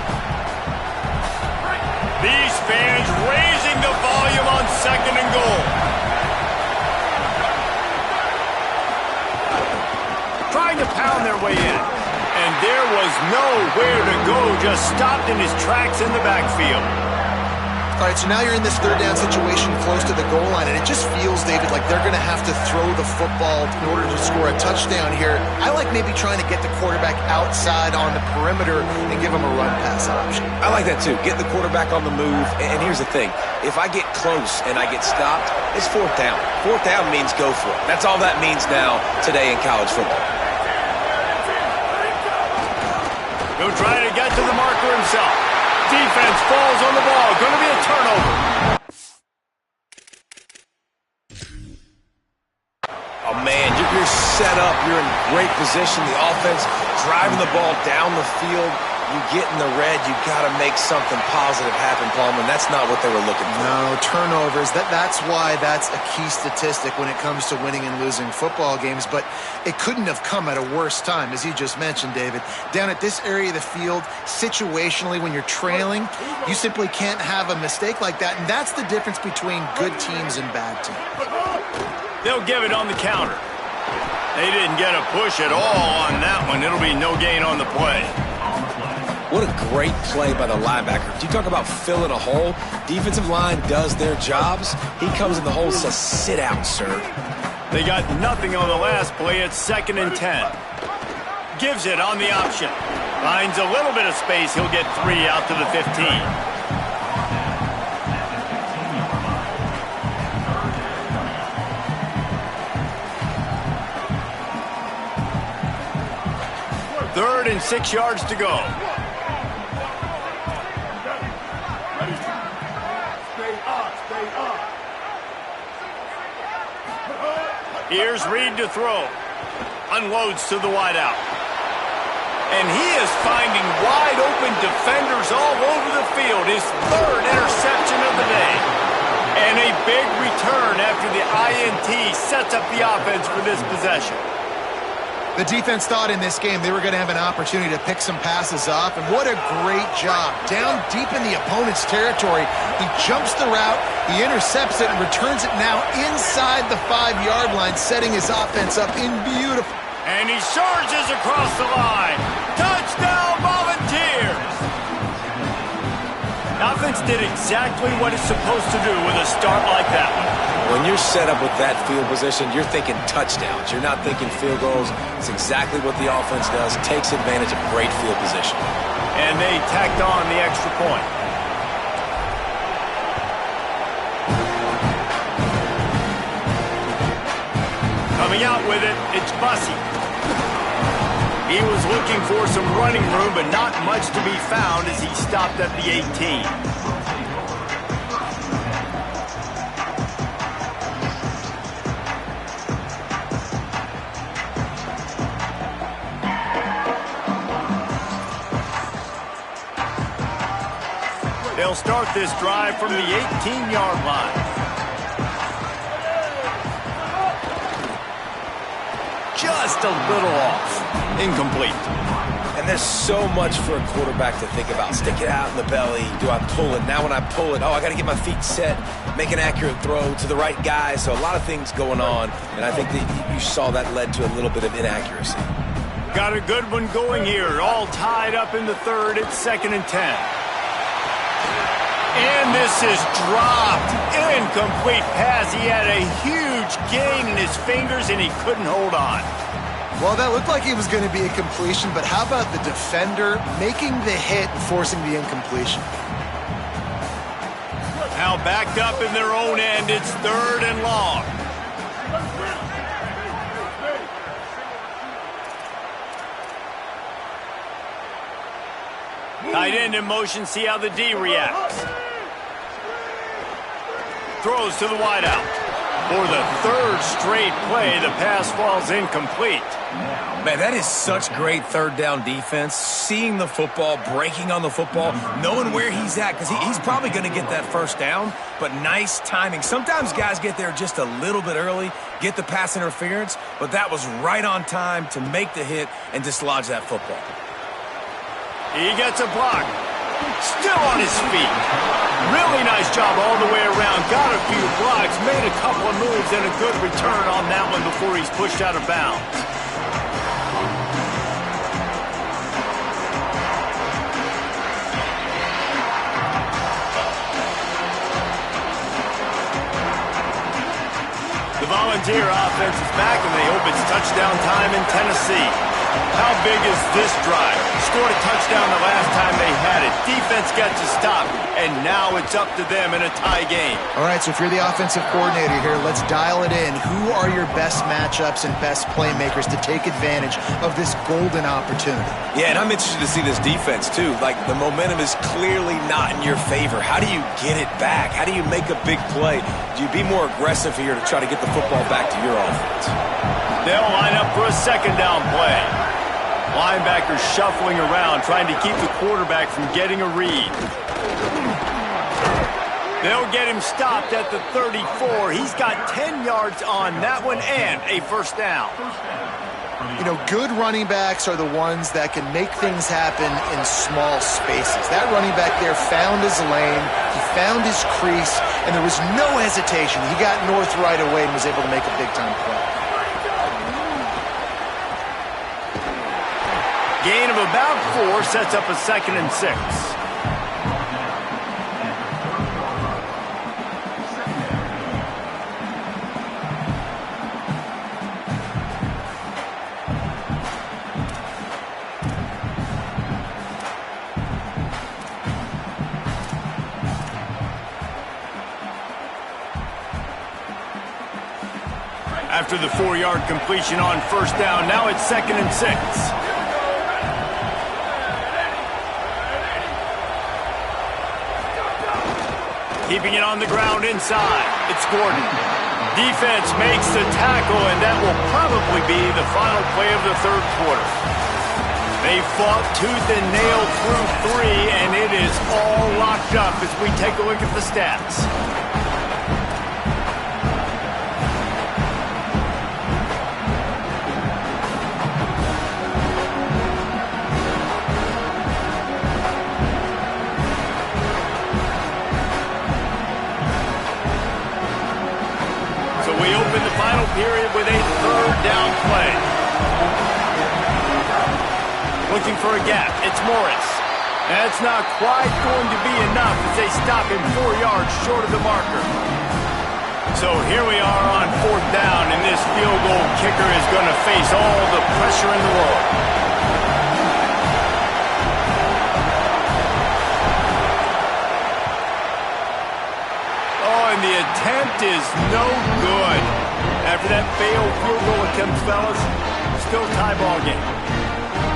These fans raising the volume on 2nd and goal. Trying to pound their way in. And there was nowhere to go, just stopped in his tracks in the backfield. All right, so now you're in this 3rd down situation close to the goal line, and it just feels, David, like they're going to have to throw the football in order to score a touchdown here. I like maybe trying to get the quarterback outside on the perimeter and give him a run-pass option. I like that, too. Get the quarterback on the move, and here's the thing. If I get close and I get stopped, it's 4th down. 4th down means go for it. That's all that means now today in college football. He'll try to get to the marker himself. Defense falls on the ball. Going to be a turnover. Oh, man, you're set up. You're in great position. The offense driving the ball down the field. You get in the red, you got to make something positive happen, Palmer, and that's not what they were looking for. No, turnovers. That's why that's a key statistic when it comes to winning and losing football games, but it couldn't have come at a worse time, as you just mentioned, David. Down at this area of the field, situationally, when you're trailing, you simply can't have a mistake like that, and that's the difference between good teams and bad teams. They'll give it on the counter. They didn't get a push at all on that one. It'll be no gain on the play. What a great play by the linebacker. Do you talk about filling a hole? Defensive line does their jobs. He comes in the hole and says, sit out, sir. They got nothing on the last play. It's 2nd and 10. Gives it on the option. Finds a little bit of space. He'll get 3 out to the 15. Third and 6 yards to go. Here's Reed to throw. Unloads to the wideout. And he is finding wide open defenders all over the field. His 3rd interception of the day. And a big return after the INT sets up the offense for this possession. The defense thought in this game they were going to have an opportunity to pick some passes off, and what a great job. Down deep in the opponent's territory, he jumps the route, he intercepts it, and returns it now inside the 5-yard line, setting his offense up in beautiful. And he surges across the line. Touchdown, Volunteers! Offense did exactly what it's supposed to do with a start like that one. When you're set up with that field position, you're thinking touchdowns. You're not thinking field goals. It's exactly what the offense does. Takes advantage of great field position. And they tacked on the extra point. Coming out with it, it's Bussey. He was looking for some running room, but not much to be found as he stopped at the 18. They'll start this drive from the 18-yard line. Just a little off. Incomplete. And there's so much for a quarterback to think about. Stick it out in the belly. Do I pull it? Now when I pull it, I got to get my feet set, make an accurate throw to the right guy. So a lot of things going on, and I think that you saw that led to a little bit of inaccuracy. Got a good one going here. All tied up in the 3rd. It's 2nd and 10. And this is dropped. Incomplete pass. He had a huge gain in his fingers, and he couldn't hold on. Well, that looked like it was going to be a completion, but how about the defender making the hit and forcing the incompletion? Now backed up in their own end. It's 3rd and long. Tight end in motion. See how the D reacts. Throws to the wideout. For the 3rd straight play, the pass falls incomplete. Man, that is such great 3rd down defense. Seeing the football, breaking on the football, knowing where he's at, because he's probably going to get that 1st down, but nice timing. Sometimes guys get there just a little bit early, get the pass interference, but that was right on time to make the hit and dislodge that football. He gets a block. Still on his feet. Really nice job all the way around. Got a few blocks, made a couple of moves, and a good return on that one before he's pushed out of bounds. The Volunteer offense is back, and they hope it's touchdown time in Tennessee. How big is this drive? Scored a touchdown the last time they had it. Defense gets a stop, and now it's up to them in a tie game. All right, so if you're the offensive coordinator here, let's dial it in. Who are your best matchups and best playmakers to take advantage of this golden opportunity? Yeah, and I'm interested to see this defense, too. Like, the momentum is clearly not in your favor. How do you get it back? How do you make a big play? Do you be more aggressive here to try to get the football back to your offense? They'll line up for a 2nd down play. Linebackers shuffling around, trying to keep the quarterback from getting a read. They'll get him stopped at the 34. He's got 10 yards on that one and a 1st down. You know, good running backs are the ones that can make things happen in small spaces. That running back there found his lane, he found his crease, and there was no hesitation. He got north right away and was able to make a big-time play. Gain of about 4 sets up a 2nd and 6. After the 4-yard completion on 1st down, now it's 2nd and 6. Keeping it on the ground inside. It's Gordon. Defense makes the tackle, and that will probably be the final play of the 3rd quarter. They fought tooth and nail through 3, and it is all locked up as we take a look at the stats. Period with a 3rd down play. Looking for a gap. It's Morris. That's not quite going to be enough as they stop him 4 yards short of the marker. So here we are on 4th down, and this field goal kicker is going to face all the pressure in the world. Oh, and the attempt is no good. After that failed field goal attempt, fellas, still tie ball game.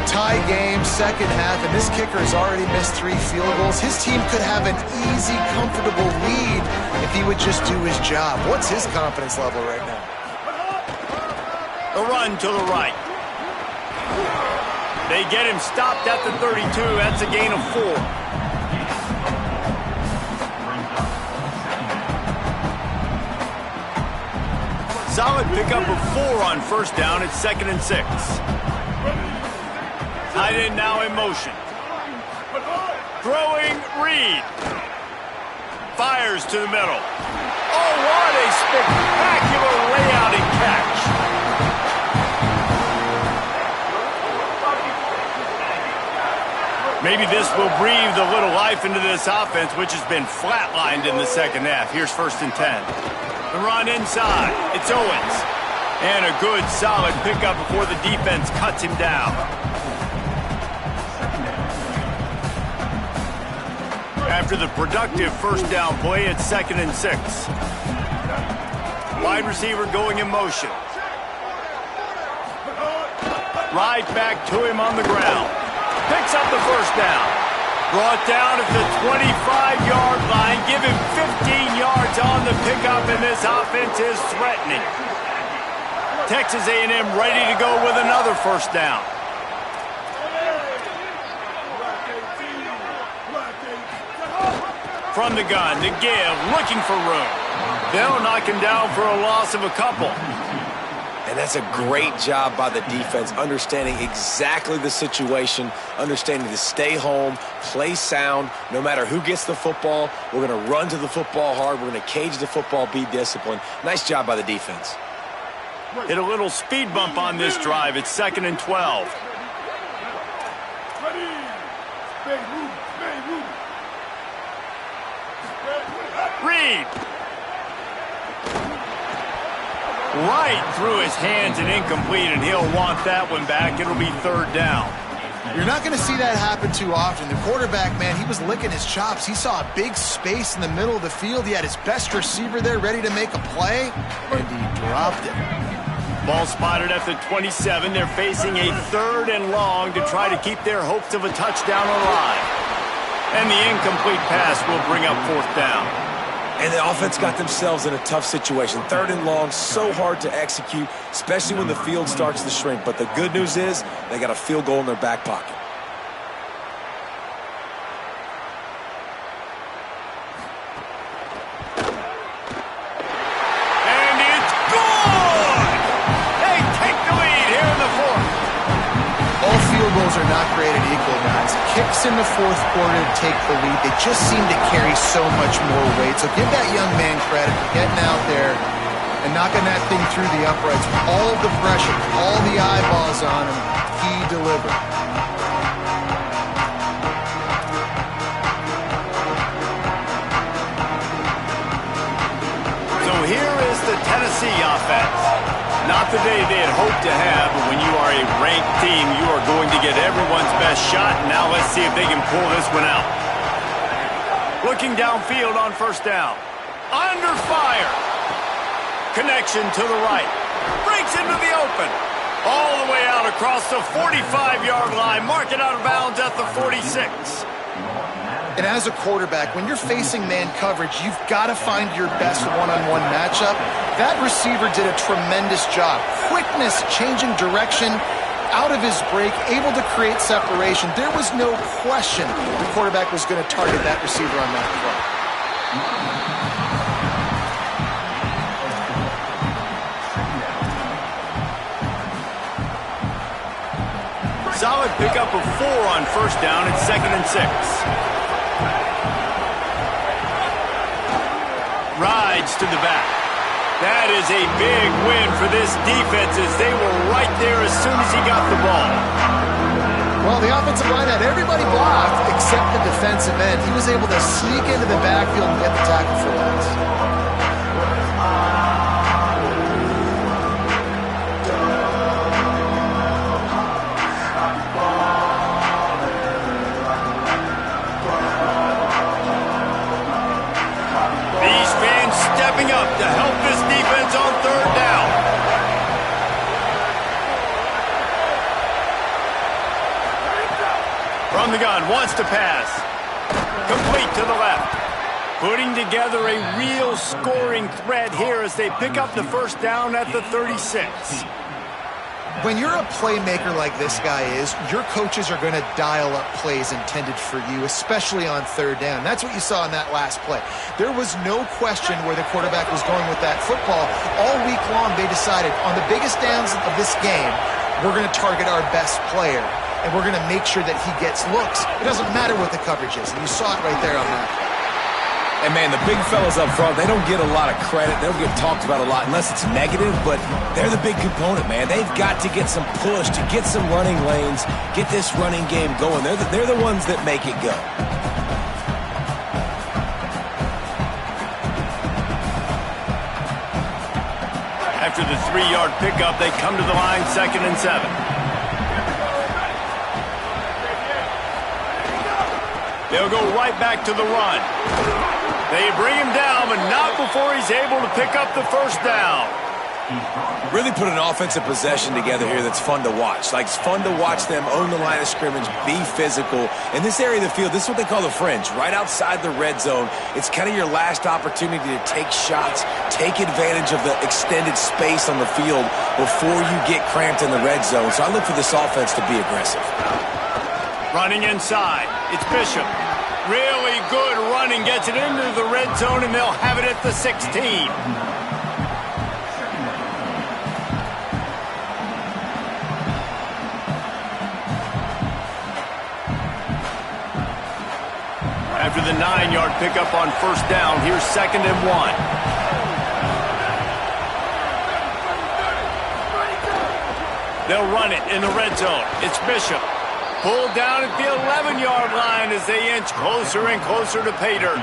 Tie game, 2nd half, and this kicker has already missed 3 field goals. His team could have an easy, comfortable lead if he would just do his job. What's his confidence level right now? A run to the right. They get him stopped at the 32. That's a gain of 4. Solid pickup of 4 on 1st down. It's 2nd and 6. Tight end now in motion. Throwing, Reed. Fires to the middle. Oh, what a spectacular layout and catch. Maybe this will breathe a little life into this offense, which has been flatlined in the second half. Here's 1st and 10. The run inside. It's Owens. And a good, solid pickup before the defense cuts him down. After the productive first down play, it's 2nd and 6. Wide receiver going in motion. Right back to him on the ground. Picks up the first down. Brought down at the 25-yard line. Give him 15 yards on the pickup, and this offense is threatening. Texas A&M ready to go with another first down. From the gun, to give, looking for room. They'll knock him down for a loss of a couple. And that's a great job by the defense, understanding exactly the situation, understanding to stay home, play sound. No matter who gets the football, we're going to run to the football hard. We're going to cage the football, be disciplined. Nice job by the defense. Hit a little speed bump on this drive. It's 2nd and 12. Reed. Right through his hands and incomplete, and he'll want that one back. It'll be 3rd down. You're not going to see that happen too often. The quarterback, man, he was licking his chops. He saw a big space in the middle of the field. He had his best receiver there ready to make a play, and he dropped it. Ball spotted at the 27. They're facing a 3rd and long to try to keep their hopes of a touchdown alive. And the incomplete pass will bring up 4th down. And the offense got themselves in a tough situation. 3rd and long, so hard to execute, especially when the field starts to shrink. But the good news is they got a field goal in their back pocket. And it's good! They take the lead here in the 4th. All field goals are not created equal, guys. Kicks in the 4th quarter to take the lead. They just seem to carry so much more weight. So give that young man credit for getting out there and knocking that thing through the uprights. All the pressure, all the eyeballs on him, he delivered. So here is the Tennessee offense. Not the day they had hoped to have, but when you are a ranked team, you are going to get everyone's best shot. And now let's see if they can pull this one out. Looking downfield on 1st down. Under fire. Connection to the right. Breaks into the open. All the way out across the 45-yard line. Mark it out of bounds at the 46. And as a quarterback, when you're facing man coverage, you've got to find your best one-on-one matchup. That receiver did a tremendous job. Quickness, changing direction, out of his break, able to create separation. There was no question the quarterback was going to target that receiver on that throw. Solid pickup of 4 on 1st down. It's 2nd and 6. Rides to the back. That is a big win for this defense as they were right there as soon as he got the ball. Well, the offensive line had everybody blocked except the defensive end. He was able to sneak into the backfield and get the tackle for loss. Up to help this defense on 3rd down. From the gun, wants to pass. Complete to the left. Putting together a real scoring threat here as they pick up the 1st down at the 36. When you're a playmaker like this guy is, your coaches are going to dial up plays intended for you, especially on 3rd down. That's what you saw in that last play. There was no question where the quarterback was going with that football. All week long, they decided on the biggest downs of this game, we're going to target our best player, and we're going to make sure that he gets looks. It doesn't matter what the coverage is, and you saw it right there on that play. And, man, the big fellas up front, they don't get a lot of credit. They don't get talked about a lot unless it's negative, but they're the big component, man. They've got to get some push, to get some running lanes, get this running game going. They're the ones that make it go. After the 3-yard pickup, they come to the line, 2nd and 7. They'll go right back to the run. They bring him down, but not before he's able to pick up the first down. Really put an offensive possession together here that's fun to watch. Like, it's fun to watch them own the line of scrimmage, be physical. In this area of the field, this is what they call the fringe, right outside the red zone. It's kind of your last opportunity to take shots, take advantage of the extended space on the field before you get cramped in the red zone. So I look for this offense to be aggressive. Running inside, it's Bishop. Really good running, gets it into the red zone, and they'll have it at the 16. After the 9-yard pickup on first down, here's 2nd and 1. They'll run it in the red zone. It's Bishop. Pulled down at the 11-yard line as they inch closer and closer to pay dirt.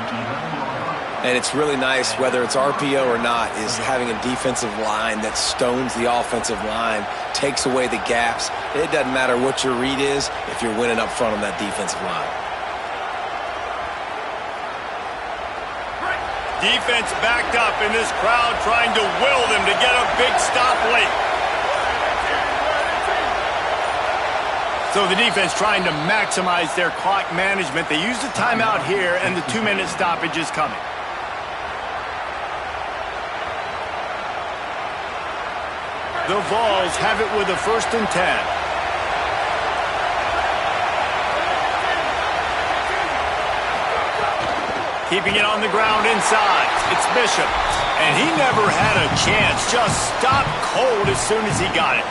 And it's really nice, whether it's RPO or not, is having a defensive line that stones the offensive line, takes away the gaps. It doesn't matter what your read is if you're winning up front on that defensive line. Defense backed up in this crowd trying to will them to get a big stop late. So the defense trying to maximize their clock management. They use the timeout here, and the 2-minute stoppage is coming. The Vols have it with a 1st and 10. Keeping it on the ground inside. It's Bishop. And he never had a chance. Just stopped cold as soon as he got it.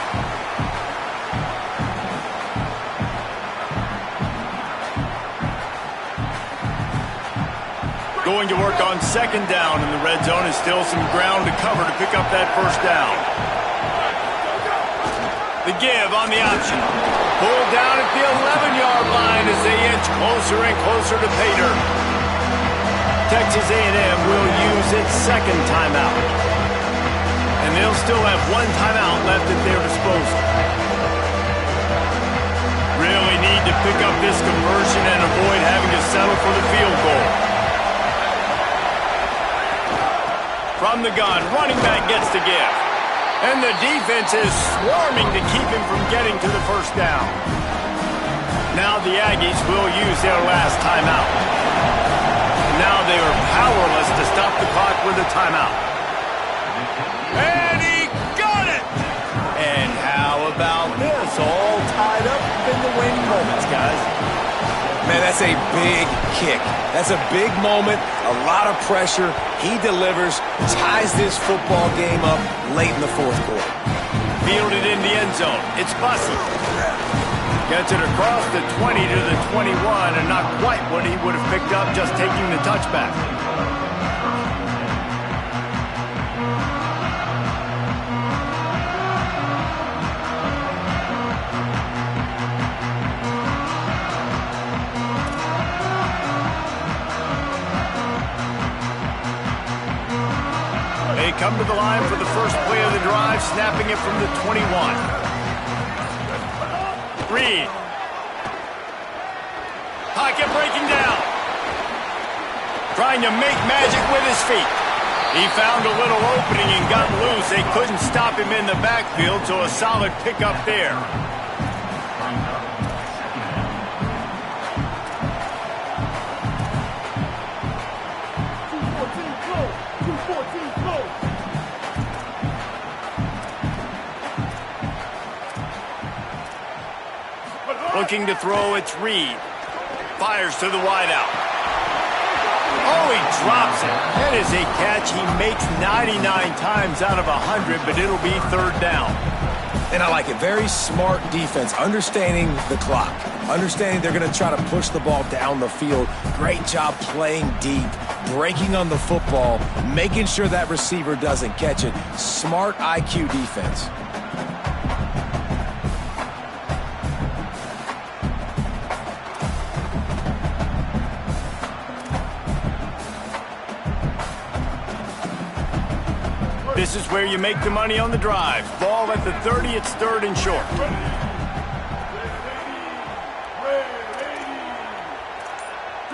Going to work on 2nd down in the red zone, is still some ground to cover to pick up that first down. The give on the option. Pulled down at the 11-yard line as they inch closer and closer to pay dirt. Texas A&M will use its 2nd timeout. And they'll still have 1 timeout left at their disposal. Really need to pick up this conversion and avoid having to settle for the field goal. From the gun, running back gets the give. And the defense is swarming to keep him from getting to the first down. Now the Aggies will use their last timeout. Now they are powerless to stop the clock with a timeout. And he got it! And how about this? All tied up in the win moments, guys. Man, that's a big kick. That's a big moment, a lot of pressure. He delivers, ties this football game up late in the 4th quarter. Fielded in the end zone. It's Bussey. Gets it across the 20 to the 21, and not quite what he would have picked up just taking the touchback. They come to the line for the first play of the drive, snapping it from the 21. Reed. Pocket breaking down. Trying to make magic with his feet. He found a little opening and got loose. They couldn't stop him in the backfield, so a solid pickup there. Looking to throw, it's Reed. Fires to the wideout. Oh, he drops it. That is a catch he makes 99 times out of 100, but it'll be 3rd down. And I like it. Very smart defense, understanding the clock, understanding they're going to try to push the ball down the field. Great job playing deep, breaking on the football, making sure that receiver doesn't catch it. Smart IQ defense. This is where you make the money on the drive. Ball at the 30, it's 3rd and short.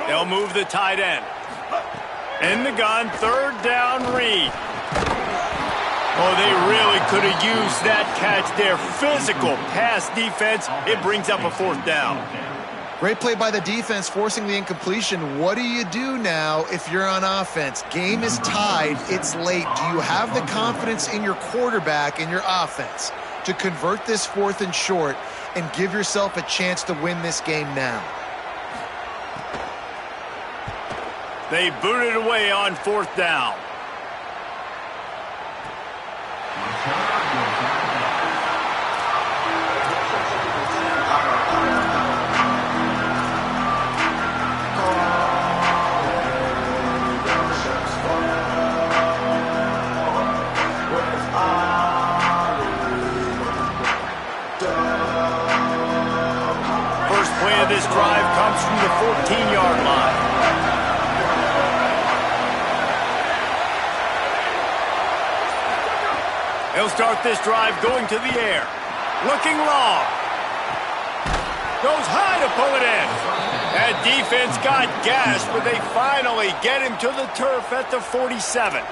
They'll move the tight end. In the gun, 3rd down, Reed. Oh, they really could have used that catch there. Physical pass defense. It brings up a 4th down. Great play by the defense, forcing the incompletion. What do you do now if you're on offense? Game is tied. It's late. Do you have the confidence in your quarterback and your offense to convert this 4th and short and give yourself a chance to win this game now? They boot it away on 4th down. This drive comes from the 14-yard line. He'll start this drive going to the air. Looking long. Goes high to pull it in. That defense got gashed, but they finally get him to the turf at the 47.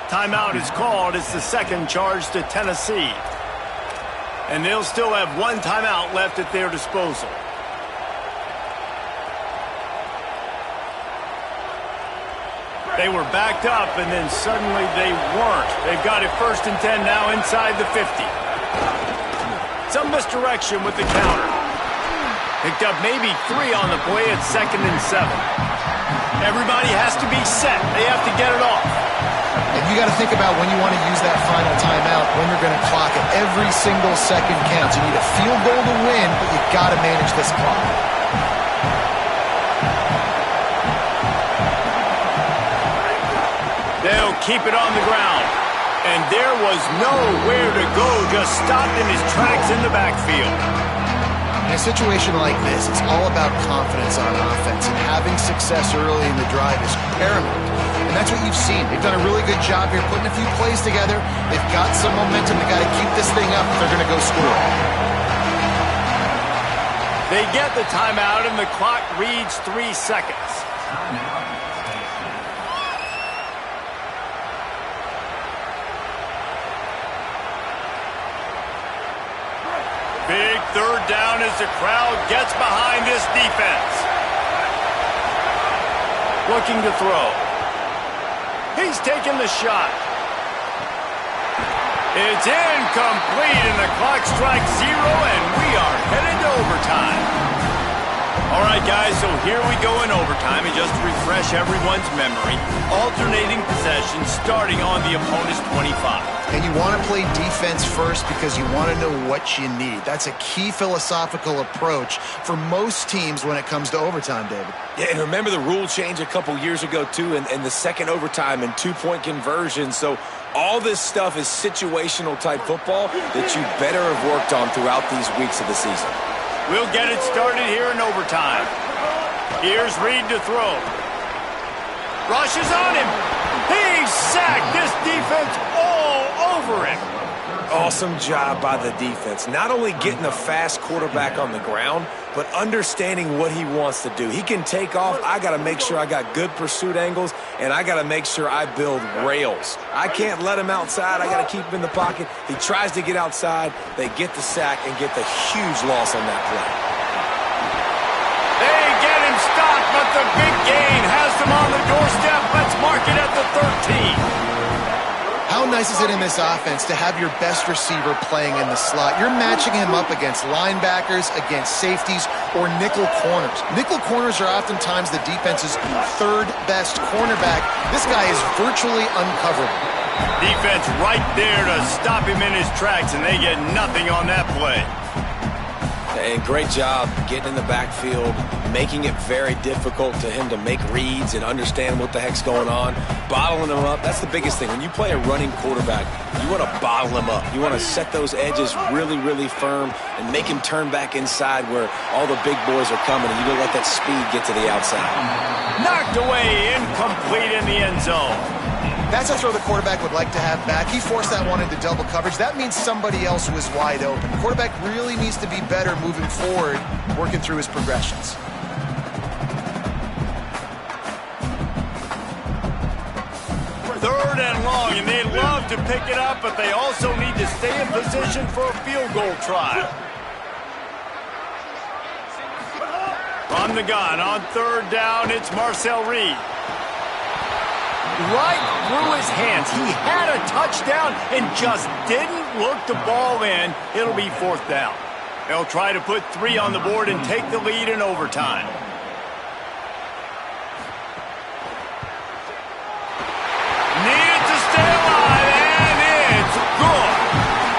Timeout is called. It's the 2nd charge to Tennessee. And they'll still have 1 timeout left at their disposal. They were backed up, and then suddenly they weren't. They've got it 1st and 10 now inside the 50. Some misdirection with the counter. Picked up maybe 3 on the play at 2nd and 7. Everybody has to be set. They have to get it off. And you got to think about when you want to use that final timeout, when you're going to clock it. Every single second counts. You need a field goal to win, but you got to manage this clock. They'll keep it on the ground. And there was nowhere to go, just stopped in his tracks in the backfield. In a situation like this, it's all about confidence on offense, and having success early in the drive is paramount. And that's what you've seen. They've done a really good job here putting a few plays together. They've got some momentum. They've got to keep this thing up if they're going to go score. They get the timeout, and the clock reads 3 seconds. Big 3rd down as the crowd gets behind this defense. Looking to throw. He's taking the shot. It's incomplete, and the clock strikes 0, and we are headed to overtime. All right, guys, so here we go in overtime, and just to refresh everyone's memory, alternating possession starting on the opponent's 25. And you want to play defense first because you want to know what you need. That's a key philosophical approach for most teams when it comes to overtime, David. Yeah, and remember the rule change a couple years ago, too, and the second overtime and 2-point conversion. So all this stuff is situational type football that you better have worked on throughout these weeks of the season. We'll get it started here in overtime. Here's Reed to throw. Rushes on him. He's sacked. This defense all over him. Awesome job by the defense. Not only getting a fast quarterback on the ground, but understanding what he wants to do. He can take off. I got to make sure I got good pursuit angles, and I got to make sure I build rails. I can't let him outside. I got to keep him in the pocket. He tries to get outside. They get the sack and get the huge loss on that play. They get him stopped, but the big gain has them on the doorstep. Let's mark it at the 13. How nice is it in this offense to have your best receiver playing in the slot? You're matching him up against linebackers, against safeties, or nickel corners. Nickel corners are oftentimes the defense's 3rd best cornerback. This guy is virtually uncoverable. Defense right there to stop him in his tracks, and they get nothing on that play. And great job getting in the backfield, making it very difficult to him to make reads and understand what the heck's going on. Bottling him up, that's the biggest thing. When you play a running quarterback, you want to bottle him up. You want to set those edges really, really firm and make him turn back inside where all the big boys are coming, and you don't let that speed get to the outside. Knocked away, incomplete in the end zone. That's a throw the quarterback would like to have back. He forced that one into double coverage. That means somebody else was wide open. The quarterback really needs to be better moving forward, working through his progressions. Third and long, and they love to pick it up, but they also need to stay in position for a field goal try. On the gun, on third down, it's Marcel Reed. Right through his hands. He had a touchdown and just didn't look the ball in. It'll be fourth down. They'll try to put 3 on the board and take the lead in overtime. Needed to stay alive, and it's good.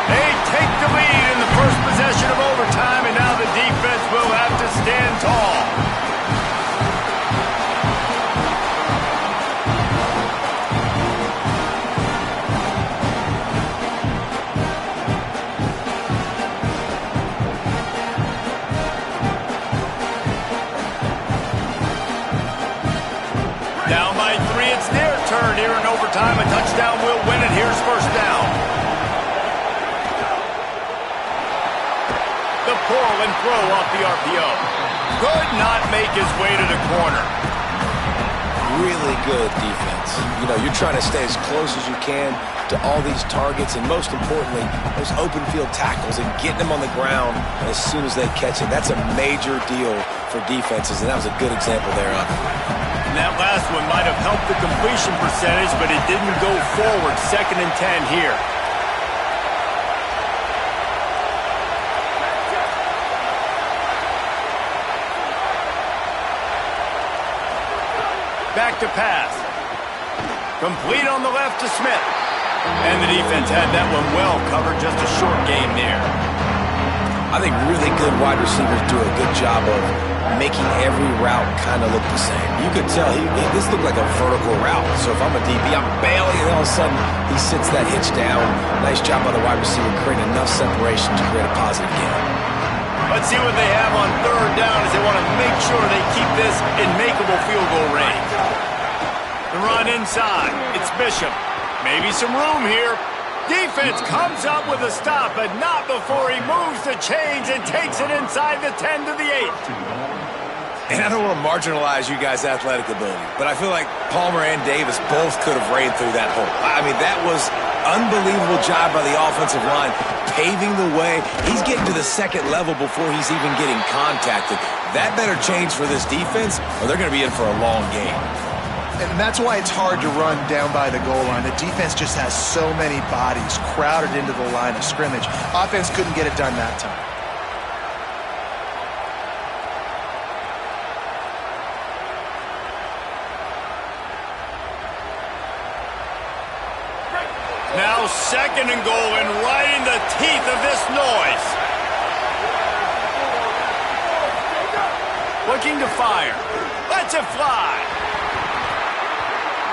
They take the lead in the first possession of overtime, and now the defense will have to stand tall. Down by 3, it's their turn here in overtime. A touchdown will win it. Here's first down. The pull and throw off the RPO. Could not make his way to the corner. Really good defense. You know, you're trying to stay as close as you can to all these targets, and most importantly, those open field tackles and getting them on the ground as soon as they catch it. That's a major deal for defenses, and that was a good example there of it. And that last one might have helped the completion percentage, but it didn't go forward. 2nd and 10 here. Back to pass. Complete on the left to Smith. And the defense had that one well covered. Just a short game there. I think really good wide receivers do a good job of making every route kind of look the same. You could tell this looked like a vertical route. So if I'm a DB, I'm bailing, and all of a sudden he sits that hitch down. Nice job by the wide receiver, creating enough separation to create a positive game. Let's see what they have on third down as they want to make sure they keep this in makeable field goal range. The run inside. It's Bishop. Maybe some room here. Defense comes up with a stop, but not before he moves the chains and takes it inside the 10 to the 8. And I don't want to marginalize you guys' athletic ability, but I feel like Palmer and Davis both could have ran through that hole. I mean, that was unbelievable job by the offensive line, paving the way. He's getting to the second level before he's even getting contacted. That better change for this defense, or they're going to be in for a long game. And that's why it's hard to run down by the goal line. The defense just has so many bodies crowded into the line of scrimmage. Offense couldn't get it done that time. Now 2nd and goal, and right in the teeth of this noise. Looking to fire. Lets it fly.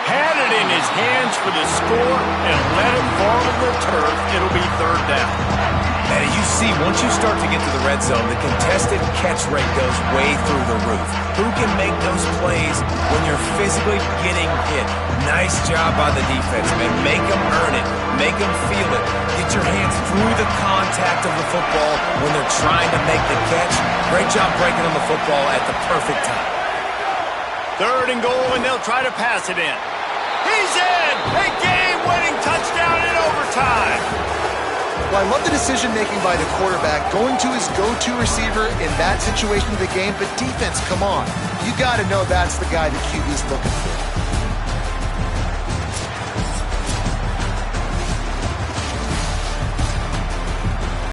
Had it in his hands for the score and let it fall to the turf. It'll be third down. And you see, once you start to get to the red zone, the contested catch rate goes way through the roof. Who can make those plays when you're physically getting hit? Nice job by the defense, man. Make them earn it. Make them feel it. Get your hands through the contact of the football when they're trying to make the catch. Great job breaking on the football at the perfect time. 3rd and goal, and they'll try to pass it in. He's in! A game-winning touchdown in overtime! Well, I love the decision-making by the quarterback, going to his go-to receiver in that situation of the game, but defense, come on. You got to know that's the guy the QB's looking for.